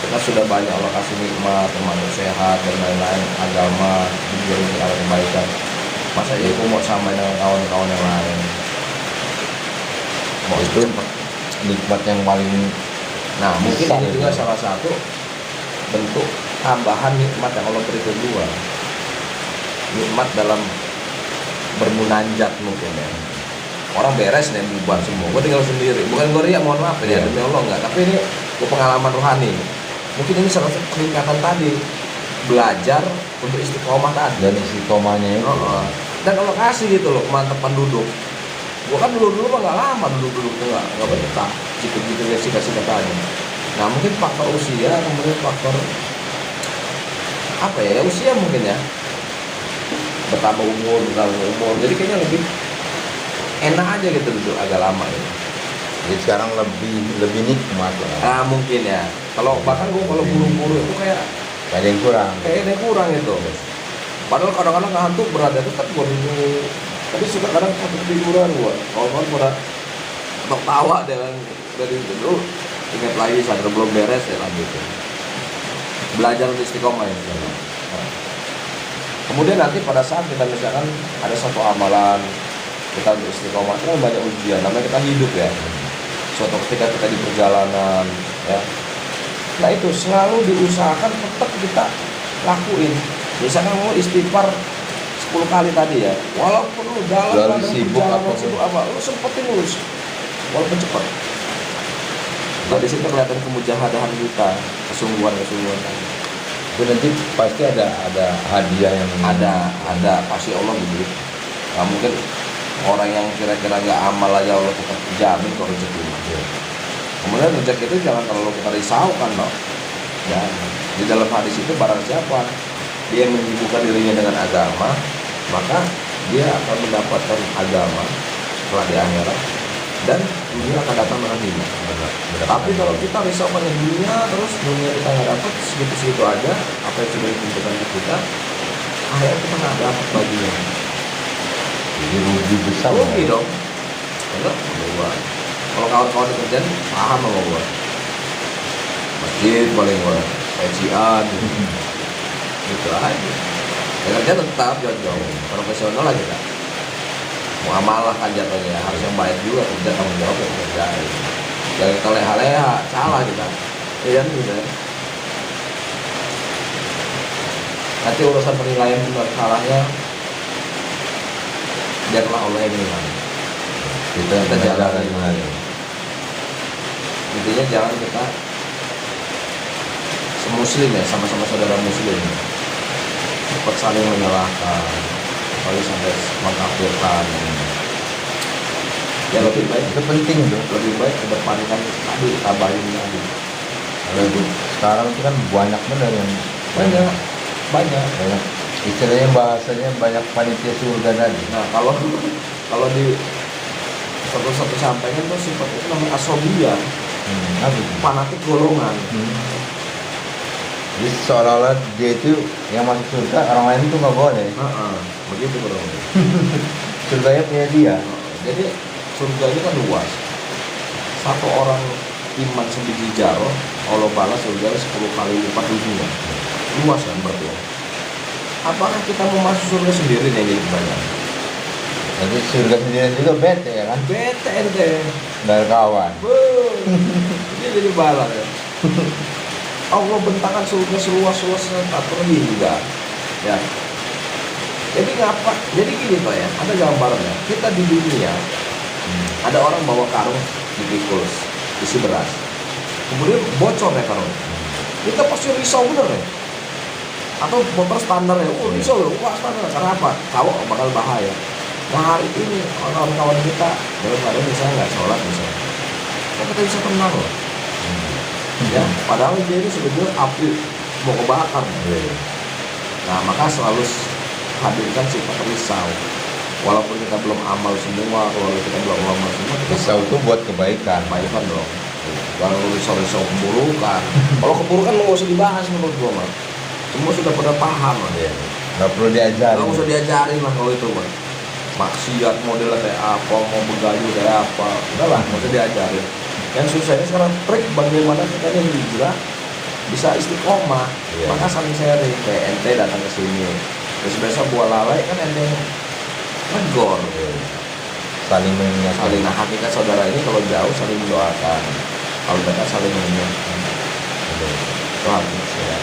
B: Kita sudah banyak Allah kasih nikmat, termasuk sehat dan lain-lain, agama, menjadi arah kebaikan. Masa ya aku mau sama dengan kawan-kawan yang lain? Mau
A: Itu nikmat yang paling
B: Nah, mungkin
A: besar
B: ini juga
A: itu.
B: salah satu bentuk tambahan nikmat yang Allah beri kedua. Nikmat dalam bermunajat mungkin ya. Orang beres nih buat semua, gue tinggal sendiri. Bukan gue riak, mohon maaf ya,
A: Iya.
B: demi Allah enggak. Tapi ini gue pengalaman rohani. Mungkin ini salah satu peningkatan tadi. Belajar untuk istiqomah tadi.
A: dan istiqomahnya itu.
B: Oh, dan Allah kasih gitu loh, kemantapan duduk. Gua kan dulu mah nggak lama duduk tuh nggak betah, gitu-gitu ya sih tadi. Nah mungkin faktor usia, kemudian faktor apa ya, usia mungkin ya, bertambah umur, jadi kayaknya lebih enak aja gitu duduk agak lama ya.
A: Jadi sekarang lebih nikmat lah.
B: Nah mungkin ya, kalau bahkan gua kalau buru-buru itu kayak
A: Gak ada yang kurang.
B: kayaknya kurang gitu. Padahal kadang-kadang ngantuk berat itu kan gua dulu. Tapi suka kadang ketiduran gua. Kawan-kawan pada tawa dari dulu. Ingat lagi saat belum beres ya lanjutin. Belajar untuk istiqomah ya. Nah. Kemudian nanti pada saat kita misalkan ada satu amalan kita untuk istiqomah, itu kan banyak ujian. Namanya kita hidup ya. Suatu ketika kita di perjalanan ya. Nah itu selalu diusahakan tetap kita lakuin. Misalkan mau istighfar 10 kali tadi ya, walaupun lu jalan
A: Lalu
B: dalam
A: sibuk
B: perjalanan,
A: apa
B: sibuk apa, lu sempetin lulus walaupun cepat. Nah di situ kelihatan kemujahadahan kita, kesungguhan tadi.
A: Itu nanti pasti ada hadiah yang
B: Ada pasti Allah beri. Nah, mungkin orang yang kira-kira nggak amal aja Allah tetap jamin kok rezeki. Kemudian rezeki itu jangan terlalu kita risaukan loh. Ya, di dalam hadis itu barang siapa dia menyibukkan dirinya dengan agama, maka dia akan mendapatkan agama setelah di akhirat dan dunia akan datang dengan hina. Tapi kalau kita risaukan yang dunia, terus dunia kita nggak dapat segitu-segitu aja, apa yang sudah ditentukan ke kita, akhirnya kita nggak dapat bagian.
A: jadi rugi besar.
B: Rugi dong. Enggak, gua. Kalau kawan-kawan di kerjaan paham sama gua. Masjid paling gua, pensian gitu aja. Ya kerja tetap jauh-jauh, profesional lah kita. Muamalah kan jatuhnya, harus yang baik juga, kerja tanggung jawab ya kerjain. Jangan kita leha-leha, salah kita. Iya kan gitu ya. Nanti urusan penilaian benar salahnya biarlah Allah yang menilai. Kita jalan
A: lagi.
B: Intinya jangan kita semuslim ya, sama-sama saudara muslim cepat saling menyalahkan, lalu sampai mengkafirkan. Ya lebih baik,
A: Itu penting tuh.
B: lebih baik kedepankan tadi tabahin tadi.
A: Kalau itu sekarang itu kan banyak benar yang
B: Banyak.
A: banyak. Istilahnya bahasanya banyak panitia surga tadi.
B: Nah kalau di satu sampaikan tuh sifat itu namanya asobia,
A: Apa itu?
B: fanatik golongan.
A: Jadi seolah-olah dia itu yang masuk surga, orang lain itu nggak boleh.
B: Begitu bro.
A: Surganya punya dia.
B: Jadi surga ini kan luas. Satu orang iman sebiji jaro, Allah balas surga 10 kali lipat dunia. Luas kan berarti ya. Apakah kita mau masuk surga sendiri nih yang banyak?
A: Jadi surga sendiri juga bete ya kan?
B: Bete ente.
A: Dari kawan.
B: Dia jadi balas ya. Allah bentangkan surga seluas-luasnya tak terhingga. Ya. Jadi ngapa? Jadi gini Pak ya, ada gambarnya. Kita di dunia ada orang bawa karung dipikul isi beras. Kemudian bocor ya karung. Kita pasti risau bener ya. Atau motor standar ya, risau loh, wah standar. Karena apa? Tahu bakal bahaya. Nah hari ini kawan-kawan kita dalam keadaan misalnya nggak sholat misalnya, kok kita bisa tenang loh. Ya, padahal dia ini sebetulnya api mau kebakar. Nah maka selalu hadirkan sifat risau. Walaupun kita belum amal semua, kalau kita belum amal semua, kita
A: Risau itu buat kebaikan.
B: kebaikan dong. Kalau risau-risau keburukan, kalau keburukan nggak usah dibahas menurut gua mah. Semua sudah pada paham lah.
A: Nggak perlu diajarin.
B: Nggak usah diajarin lah kalau itu mah. Maksiat modelnya kayak apa, mau begayu kayak apa, udahlah nggak usah diajarin. Yang susahnya sekarang trik bagaimana kita ini hijrah bisa istiqomah.
A: Iya.
B: Maka saling sharing, kayak ente datang ke sini terus besok buat lalai kan ente negor,
A: Saling mengingatkan.
B: saling. Nah hakikat saudara ini kalau jauh saling mendoakan, kalau dekat saling mengingatkan. Itu hakikat.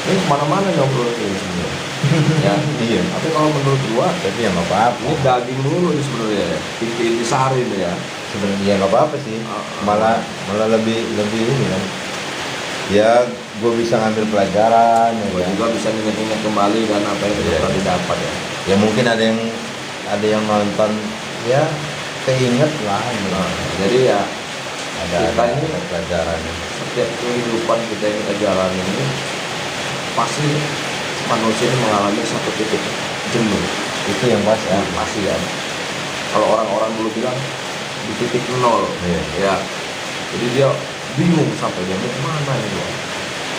B: Ini kemana-mana ngobrol ini sebenarnya. Ya,
A: Iya.
B: tapi kalau menurut gua
A: Tapi ya nggak apa-apa.
B: ini daging mulu nih sebenarnya, inti-inti sari nih ya.
A: Sebenarnya ya nggak apa-apa sih. Malah lebih ini kan. Ya, gue bisa ngambil pelajaran. Ya,
B: Gua
A: kan?
B: juga bisa ingat-ingat kembali kan apa yang kita
A: Iya.
B: tadi dapat ya.
A: Ya mungkin ada yang nonton, ya keinget lah. Gitu.
B: Jadi ya kita
A: ada
B: ini
A: pelajaran.
B: setiap kehidupan kita yang kita jalani ini pasti manusia ini mengalami satu titik jenuh.
A: Itu yang pasti.
B: Ya pasti ya. Kalau orang-orang dulu bilang di titik nol,
A: Iya.
B: ya. Jadi dia bingung sampai dia mau kemana ini.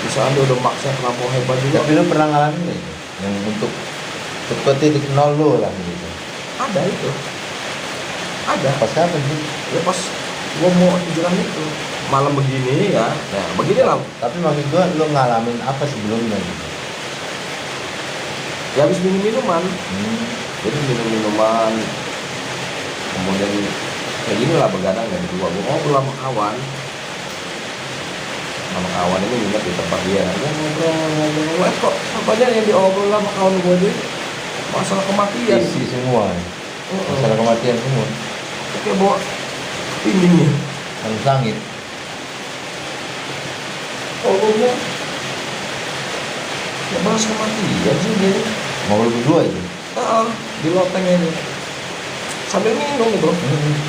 B: Misalnya dia udah maksa terlampau hebat juga.
A: Tapi lu pernah ngalamin nggak itu? Yang untuk ke titik nol lu lah gitu.
B: Ada itu. Ada.
A: Pas kapan sih?
B: Ya pas gua mau jalan itu malam begini ya. Nah begini lah.
A: Tapi maksud gua lu ngalamin apa sebelumnya gitu?
B: Ya habis minum minuman. Jadi minum minuman. Kemudian kayak gini lah begadang ya berdua. Gua ngobrol sama kawan. Sama kawan ini nginep di tempat dia. Dia ngobrol. Kok apanya yang diobrol sama kawan gua ini masalah kematian.
A: Isi semua. Masalah kematian semua.
B: Kayak bawa pinggirnya.
A: Sangit.
B: Ngobrolnya ya bahas kematian sih dia.
A: Ngobrol berdua itu.
B: Di loteng ini sambil minum nih bro.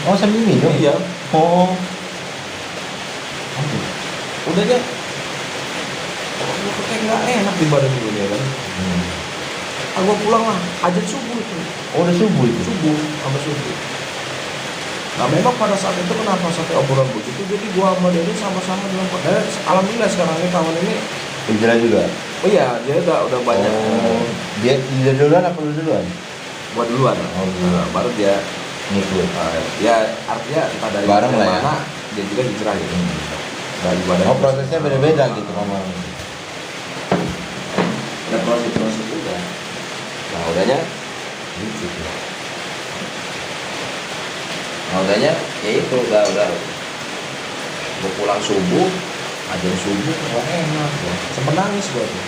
A: Oh, sambil minum?
B: Iya.
A: Oh.
B: Udahnya kayak nggak enak di badan gue ya kan. Gua pulang lah, azan subuh itu.
A: Oh, udah subuh itu.
B: Subuh sampai subuh. Nah memang pada saat itu kenapa sampai obrolan begitu, jadi gua sama dia ini sama-sama dalam alhamdulillah sekarang ini kawan ini.
A: Hijrah juga.
B: Oh iya, dia udah banyak.
A: Oh, dia hijrah duluan apa lu duluan?
B: Gua duluan.
A: Oh, duluan.
B: Nah, baru dia
A: Ngikut.
B: ya artinya entah dari
A: Bareng lah ya.
B: mana dia juga hijrah gitu. Dari badan.
A: Oh, prosesnya beda-beda gitu ngomong.
B: Ada proses juga. Nah udahnya
A: Gitu.
B: Nah udahnya ya itu udah mau pulang subuh, azan subuh wah enak ya. Sempet nangis gua tuh.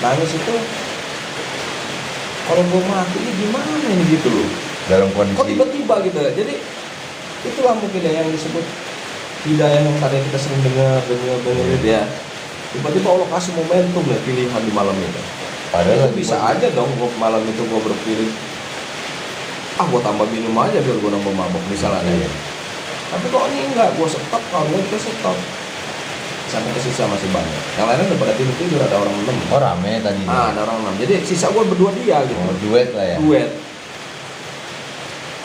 B: Nangis itu kalau gua mati ini gimana ini gitu loh.
A: Dalam
B: Kok
A: kondisi
B: tiba-tiba gitu ya. Jadi itulah mungkin ya yang disebut hidayah yang tadi kita sering dengar gitu ya. Tiba-tiba Allah kasih momentum ya pilihan di malam itu.
A: padahal
B: Itu bisa aja dong gua malam itu gua berpilih gua tambah minum aja biar gua nambah mabok misalnya.
A: Iya.
B: Tapi kok ini enggak, gua stop, kalau gua juga stop. Sampai ke sisa masih banyak. Yang lainnya udah pada tidur ada orang 6.
A: Oh, rame tadi.
B: Ada orang 6. Jadi sisa gua berdua dia gitu.
A: Oh, duet lah ya.
B: Duet.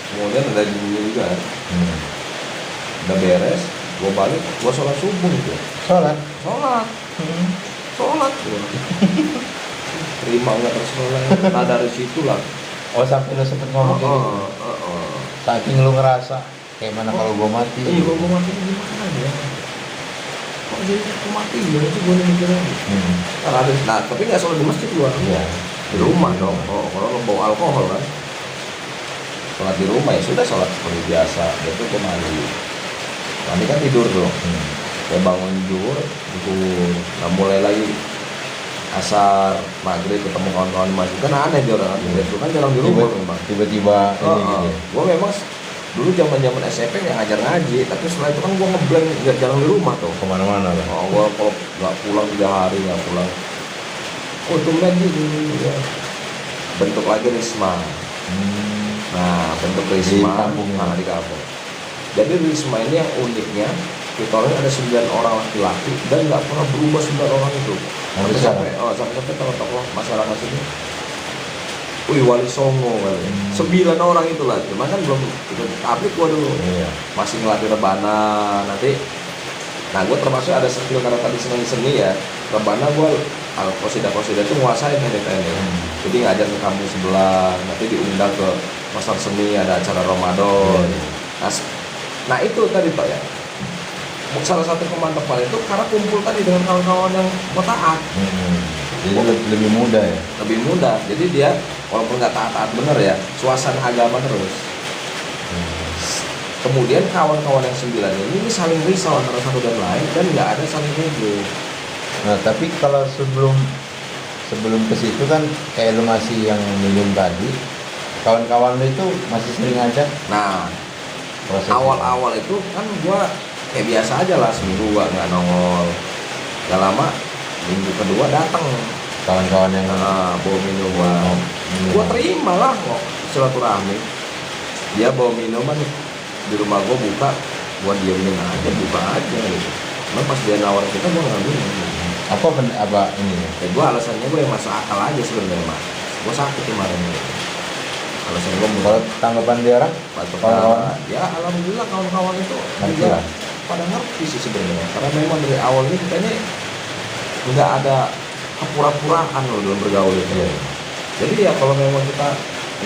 B: Kemudian ada dulu juga. Udah beres, gua balik, gua sholat subuh gitu.
A: Sholat.
B: Sholat gitu. Terima nggak terserah. Nah dari situ lah.
A: Oh, sampai lu sempet ngomong kayak gitu. Saking lu ngerasa kayak mana kalau gua mati.
B: Iya, gua mati gimana ya? Kok jadi aku mati ya? Itu gua mikirnya. Nah, tapi nggak sholat di masjid gua.
A: Iya.
B: Di rumah dong. Oh, kalau lo bawa alkohol kan. Sholat di rumah ya sudah, sholat seperti biasa. Itu gua mandi. Mandi kan tidur tuh. Saya bangun zuhur, nah mulai lagi asar, maghrib ketemu kawan-kawan di masjid kan aneh dia orang itu kan jarang di rumah memang.
A: Tiba-tiba ini gitu.
B: Gue memang dulu zaman SMP yang ngajar ngaji, tapi setelah itu kan gue ngeblank nggak jarang di rumah tuh.
A: Kemana-mana lah.
B: Gue kalau nggak pulang 3 hari nggak pulang. Oh tumben gitu ya. Bentuk lagi Risma. Nah bentuk Risma
A: Di kampung.
B: Nah di kampung. Jadi Risma ini yang uniknya kita orang ada 9 orang laki-laki dan nggak pernah berubah 9 orang itu. Sampai tokoh masyarakat sini. Wih Wali Songo kali. 9 orang itulah, cuman kan belum ikut tablik gua dulu.
A: Iya.
B: Masih ngelatih rebana nanti. Nah gua termasuk ada skill karena tadi seni ya. Rebana gua kosida itu nguasain kan ini. Jadi ngajar ke kampung sebelah, nanti diundang ke pasar seni ada acara Ramadan. Nah itu tadi Pak ya. salah satu kemantapan itu karena kumpul tadi dengan kawan-kawan yang mau taat.
A: Jadi lebih mudah ya.
B: Lebih mudah, jadi dia walaupun nggak taat-taat bener ya, suasana agama terus. Kemudian kawan-kawan yang 9 ini saling risau antara satu dan lain dan nggak ada saling nego.
A: Nah tapi kalau sebelum ke situ kan kayak lu masih yang minum tadi, kawan-kawan lu itu masih sering ada.
B: Nah,
A: Proses
B: awal-awal itu kan gua kayak biasa aja lah, seminggu gua nggak nongol. Gak lama minggu kedua datang
A: kawan-kawan yang
B: bawa minuman. Gua terima lah kok silaturahmi. Dia bawa minuman di rumah gua buka, gua diemin aja, buka aja gitu. Cuma pas dia nawarin kita gua nggak minum.
A: apa ini ya?
B: Ya gua alasannya gua yang masuk akal aja sebenarnya, Mas. Gua sakit kemarin gitu. Alasan gua
A: Kalau tanggapan dia orang, kawan-kawan
B: ya alhamdulillah kawan-kawan itu
A: ngerti
B: juga
A: lah.
B: pada ngerti sih sebenarnya, karena memang dari awal ini kita ini nggak ada kepura-puraan loh dalam bergaul itu.
A: Iya.
B: Jadi ya kalau memang kita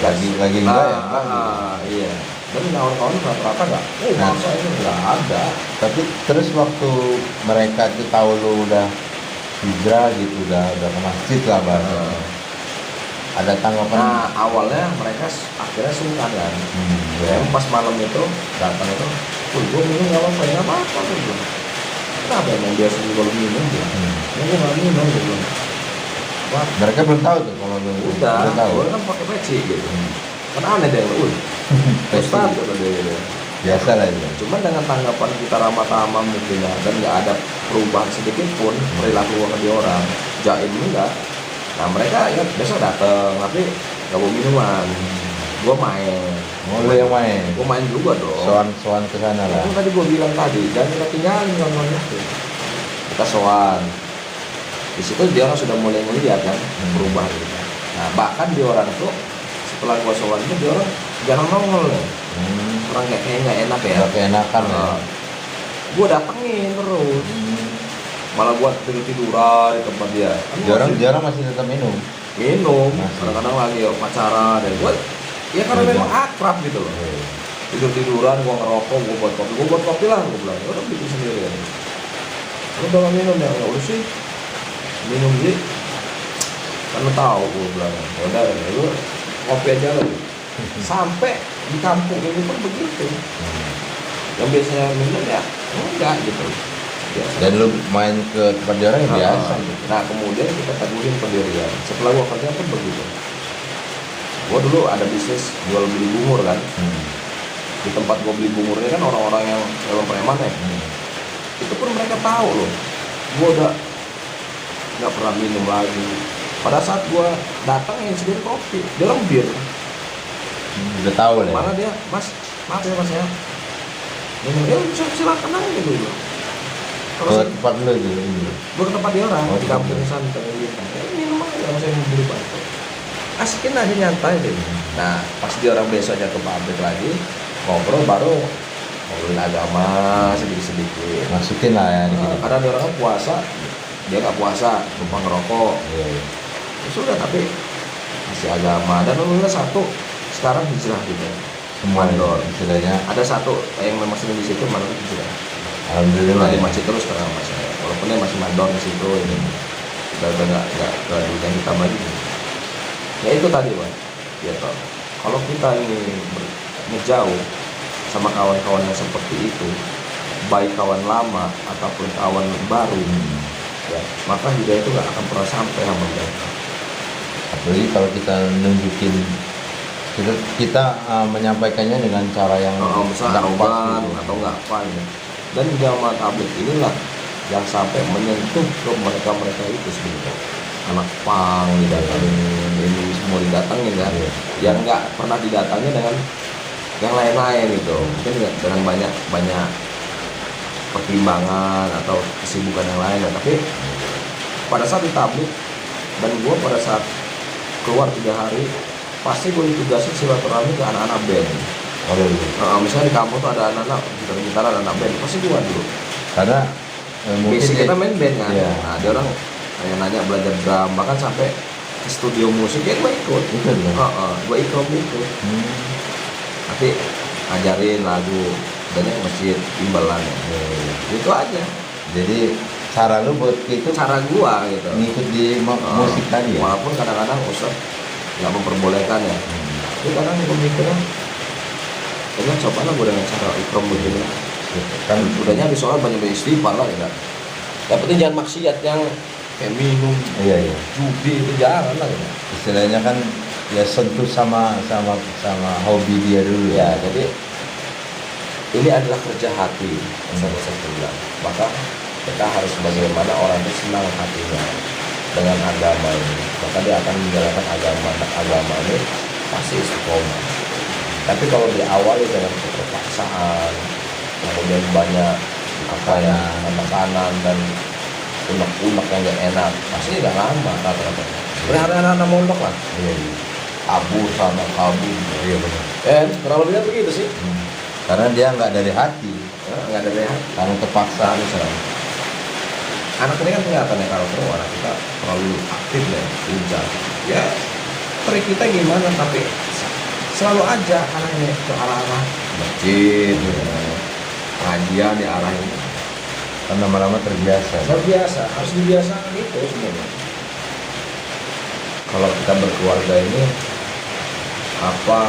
A: lagi enggak ya enggak gitu.
B: iya, dan kawan-kawan rata-rata nggak masa ini nggak ada.
A: Tapi terus waktu mereka itu tahu lu udah hijrah gitu, udah ke masjid lah bahasanya. Ada tanggapan?
B: Nah awalnya mereka akhirnya sungkan kan.
A: Ya.
B: Pas malam itu datang itu, gue minum nggak apa-apa, nggak apa-apa gue bilang. Kenapa emang biasa kalau minum dia? Ya gue nggak minum gue bilang. Wah,
A: Mereka belum tahu tuh kalau lu
B: udah
A: tahu.
B: gue kan pakai peci gitu. Kan aneh deh lu. Ustaz kata dia gitu.
A: Biasa lah itu.
B: Cuman dengan tanggapan kita ramah tamah mungkin ya, dan nggak ada perubahan sedikit pun perilaku ke dia orang, jaim enggak. Nah mereka ya besok dateng tapi nggak bawa minuman. Gue main.
A: Oh, lu yang main.
B: Gue main juga dong.
A: Soan ke sana lah.
B: Itu tadi gue bilang tadi, jangan kita tinggalin kawan itu. Kita soan. Di situ dia orang sudah mulai melihat kan perubahan kita. Nah bahkan dia orang tuh setelah gue soan itu dia orang jarang nongol ya. Orang kayak nggak enak ya.
A: Gak keenakan ya.
B: Gue datengin terus. Malah buat tiduran di tempat dia.
A: Jarang masih tetap minum.
B: Minum.
A: Masih.
B: Kadang-kadang lagi pacaran dan gue. Ya karena
A: Iya.
B: memang akrab gitu loh. Tiduran, gue ngerokok, gue buat kopi lah, gue bilang, udah bikin sendiri ya. Lu kalau minum ya, udah sih, minum sih, kan lu tahu, gue bilang, udah, lu kopi aja lah. Sampai di kampung ini pun begitu. Yang biasanya minum ya, enggak gitu. Biasa.
A: Dan lu main ke tempat dia orang ya biasa.
B: Nah kemudian kita teguhin pendirian. Setelah gua kerja pun begitu. Gua dulu ada bisnis jual beli bungur kan. Di tempat gua beli bungurnya kan orang-orang yang preman ya. Itu pun mereka tahu loh. Gua udah nggak pernah minum lagi. Pada saat gua datang yang sendiri kopi, dia orang bir.
A: Udah tahu lah.
B: Malah dia, Mas, maaf ya Mas ya. Minum ya silakan aja dulu.
A: Ke tempat lu itu.
B: Gue ke tempat dia orang
A: Oh,
B: di kampung sana gitu. Minum aja sama saya beli batu. Asikin aja nyantai deh. Nah pas dia orang besoknya ke pabrik lagi ngobrol baru ngobrolin agama sedikit.
A: Masukin lah ya dikit.
B: Karena dia orang kan puasa, dia nggak puasa, numpang ngerokok.
A: Iya.
B: Ya sudah tapi masih agama dan alhamdulillah satu sekarang hijrah gitu.
A: Semua
B: Mandor.
A: istilahnya.
B: Ada satu yang memang sering di situ mana hijrah.
A: Alhamdulillah
B: Di
A: ya.
B: masjid terus sekarang mas saya. Walaupun dia masih mandor di situ ini. Udah nggak ke dunia hitam lagi. Ya itu tadi Pak. Ya toh. Kalau kita ini ngejauh sama kawan-kawan yang seperti itu, baik kawan lama ataupun kawan baru, ya maka hidayah itu nggak akan pernah sampai sama mereka.
A: Apalagi kalau kita nunjukin kita menyampaikannya dengan cara yang
B: Misalnya
A: nggak pas
B: arogan
A: gitu.
B: atau nggak apa ya. Dan zaman tabligh inilah yang sampai menyentuh ke mereka itu sebenarnya. Anak pang didatangin, ini semua didatangin kan, yang nggak pernah didatangi dengan yang lain-lain gitu, mungkin dengan banyak pertimbangan atau kesibukan yang lain, tapi pada saat ditablik dan gue pada saat keluar 3 hari pasti gue ditugasin silaturahmi ke anak-anak band. Misalnya di kampung tuh ada anak-anak gitar anak band, pasti gue dulu.
A: Karena mungkin
B: basic kita main band kan.
A: Iya.
B: Nah, dia orang nanya belajar drum, bahkan sampai ke studio musik ya gue ikut.
A: Ikut, ya?
B: Gue ikut itu. Nanti ngajarin lagu. adanya ke masjid imbalan ya. Itu aja.
A: Jadi cara lu buat itu
B: Cara gua gitu.
A: ngikut di musik tadi ya.
B: Walaupun kadang-kadang Ustaz nggak memperbolehkan ya. Tapi kadang gua mikirnya, kayaknya cobalah gua dengan cara ikram begini.
A: Kan
B: Udahnya habis sholat banyak-banyak istighfar lah ya. Yang penting jangan maksiat yang kayak minum,
A: iya.
B: judi itu jangan lah ya.
A: Istilahnya kan ya sentuh sama hobi dia dulu
B: Ya,
A: ya.
B: jadi ini adalah kerja hati, saya bilang. Maka kita harus bagaimana orang itu senang hatinya dengan agama ini. Maka dia akan menjalankan agama ini pasti istiqomah. Tapi kalau diawali dengan keterpaksaan, kemudian banyak tekanan dan unek-unek yang gak enak, pasti gak lama kata-kata. Sebenarnya anak-anak mondok lah.
A: Iya.
B: Kabur sana kabur.
A: Iya benar.
B: Kurang lebihnya begitu sih.
A: Karena dia nggak dari hati,
B: Nggak ada rehat.
A: karena terpaksa.
B: Misalnya anak ini kan kelihatan ya, kalau anak kita terlalu aktif ya, hujan ya, trik kita gimana, tapi selalu aja anaknya ke arah-arah masjid ya. Pengajian diarahin,
A: Kan lama-lama terbiasa.
B: biasa harus dibiasakan itu semuanya. Kalau kita berkeluarga ini apa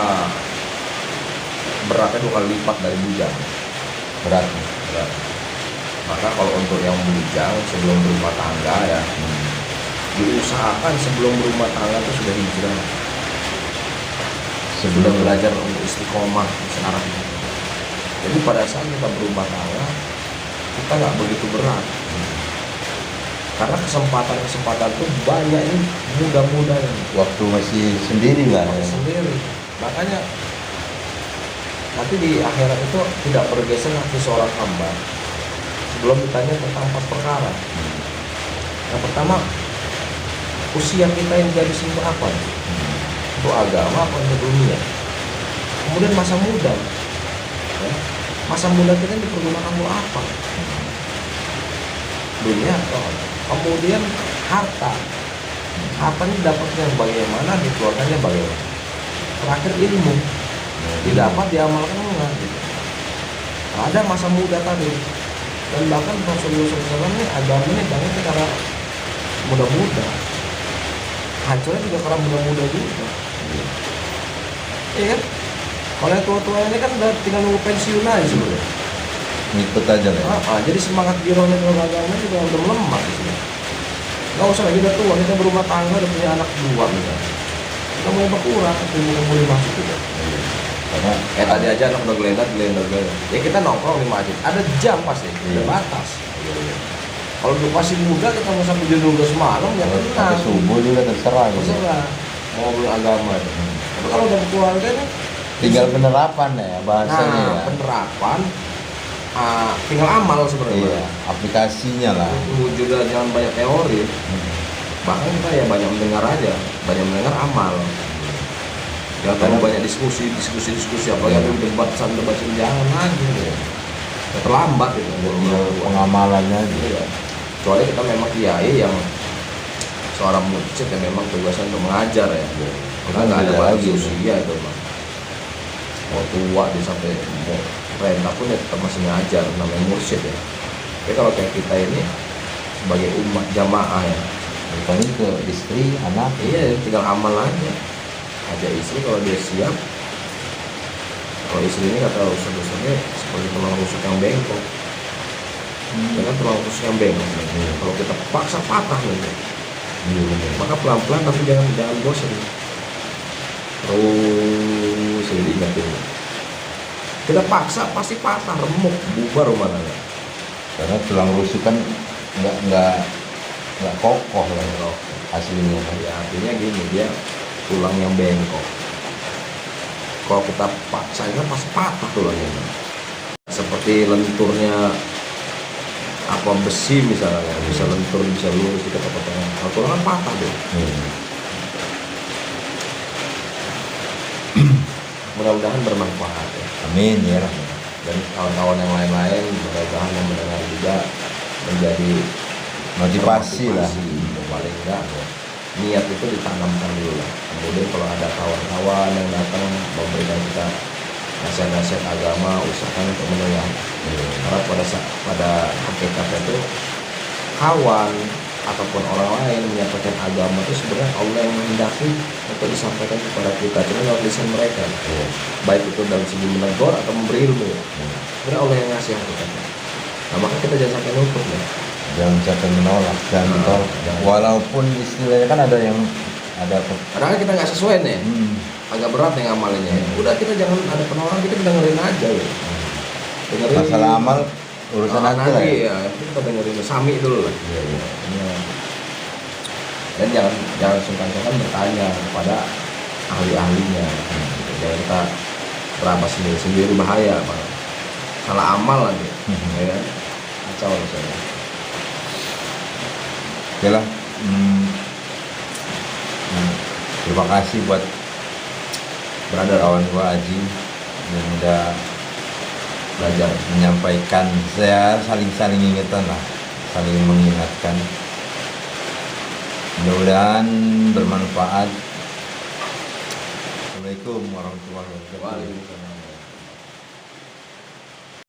B: beratnya 2 kali lipat dari bujang.
A: Berat.
B: Berat. Maka kalau untuk yang bujang sebelum berumah tangga ya, diusahakan sebelum berumah tangga itu sudah hijrah, sudah belajar untuk istiqomah sekarang. Jadi pada saat kita berumah tangga, kita nggak begitu berat, karena kesempatan itu banyak ini, muda-muda ini
A: Waktu masih sendiri lah. Ya.
B: sendiri. Makanya nanti di akhirat itu tidak bergeser hati seorang hamba sebelum ditanya tentang 4 perkara. Yang pertama, usia kita yang jadi untuk apa? Untuk agama apa untuk dunia? Kemudian masa muda, ya. Masa muda kita dipergunakan untuk apa? Dunia atau apa? Kemudian harta, hartanya dapatnya bagaimana, dikeluarkannya bagaimana? Terakhir ilmu, didapat diamalkan enggak gitu. Nah, ada masa muda tadi, dan bahkan Rasulullah SAW ini agamanya banyak karena muda-muda, hancurnya juga karena muda-muda juga. Iya kan? Kalau yang tua-tua ini kan udah tinggal nunggu pensiun aja sebenarnya.
A: Ngikut aja lah. Ya.
B: Jadi semangat girohnya dalam agama juga udah melemah di sini. Nggak usah lagi udah tua, kita berumah tangga udah punya anak 2 misalnya. Kita mulai berkurang, kita mulai masuk juga.
A: Karena
B: Tadi aja anak udah gelendar. Ya kita nongkrong di masjid, ada jam pasti, ada batas. Kalau dulu masih muda kita mau sampai jam 12 malam ya
A: sampai
B: tenang.
A: subuh juga terserah. Gitu.
B: Terserah mau ngobrol agama. Tapi kalau udah berkeluarga nih,
A: Tinggal penerapan ya bahasanya ya.
B: penerapan, tinggal amal sebenarnya.
A: Iya, aplikasinya lah.
B: Juga jangan banyak teori. Bahkan kita ya banyak mendengar aja, banyak mendengar amal. Jangan terlalu banyak diskusi apalagi
A: Iya.
B: debat jangan lagi. Ya. Terlambat itu.
A: Pengamalannya aja.
B: Iya. Kecuali kita memang kiai yang seorang mursyid yang memang tugasnya untuk mengajar ya. Kita nggak ada lagi usia itu Bang. Mau tua dia sampai mau renta pun ya tetap masih ngajar, namanya mursyid ya. Tapi kalau kayak kita ini sebagai umat jamaah ya,
A: Bukan ke istri, anak.
B: iya tinggal amal aja. Ajak istri kalau dia siap. Kalau istri ini kata usaha-usahanya seperti tulang rusuk yang bengkok. Dengan tulang rusuk yang bengkok. Kalau kita paksa patah nanti. Maka pelan-pelan tapi jangan bosan. Terus diingatin. Kita paksa pasti patah, remuk, bubar rumah tangga.
A: Karena tulang rusuk kan nggak kokoh lah aslinya.
B: Ya, artinya gini, dia tulang yang bengkok. Kalau kita paksa kan pasti patah tulangnya. Seperti lenturnya apa besi misalnya, bisa lentur, bisa lurus, kita potong. Kalau tulang kan patah deh. Mudah-mudahan bermanfaat ya.
A: Amin ya.
B: Dan kawan-kawan yang lain-lain mudah-mudahan yang mendengar juga menjadi
A: Motivasi lah.
B: paling enggak ya. Niat itu ditanamkan dulu lah. Kemudian kalau ada kawan-kawan yang datang memberikan kita nasihat-nasihat agama usahakan untuk mendengar. Karena pada hakikatnya itu kawan ataupun orang lain menyampaikan agama itu sebenarnya Allah yang menghendaki untuk disampaikan kepada kita, cuma lewat lisan mereka. Baik itu dalam segi menegur atau memberi ilmu. Sebenarnya Allah yang ngasih hakikatnya. Nah maka kita jangan sampai nutup ya.
A: Jangan sampai menolak, jangan ditolak. Walaupun istilahnya kan ada yang ada
B: Padahal kita nggak sesuai nih, agak berat nih ngamalnya. Udah kita jangan ada penolakan, kita dengerin aja ya. Dengerin.
A: masalah amal urusan aja lah
B: nanti
A: ya.
B: ya, kita dengerin sami dulu lah.
A: Iya, iya.
B: Ya. Dan jangan sungkan-sungkan bertanya kepada ahli-ahlinya. Jangan kita berapa sendiri bahaya, Pak. Salah amal lagi, ya kan? Kacau misalnya.
A: Oke lah. Terima kasih buat
B: Brother
A: kawan gua Aji yang udah
B: belajar.
A: menyampaikan. Saya saling ingetan lah, saling mengingatkan. Mudah-mudahan bermanfaat. Assalamualaikum warahmatullahi wabarakatuh.
B: Waalaikumsalam.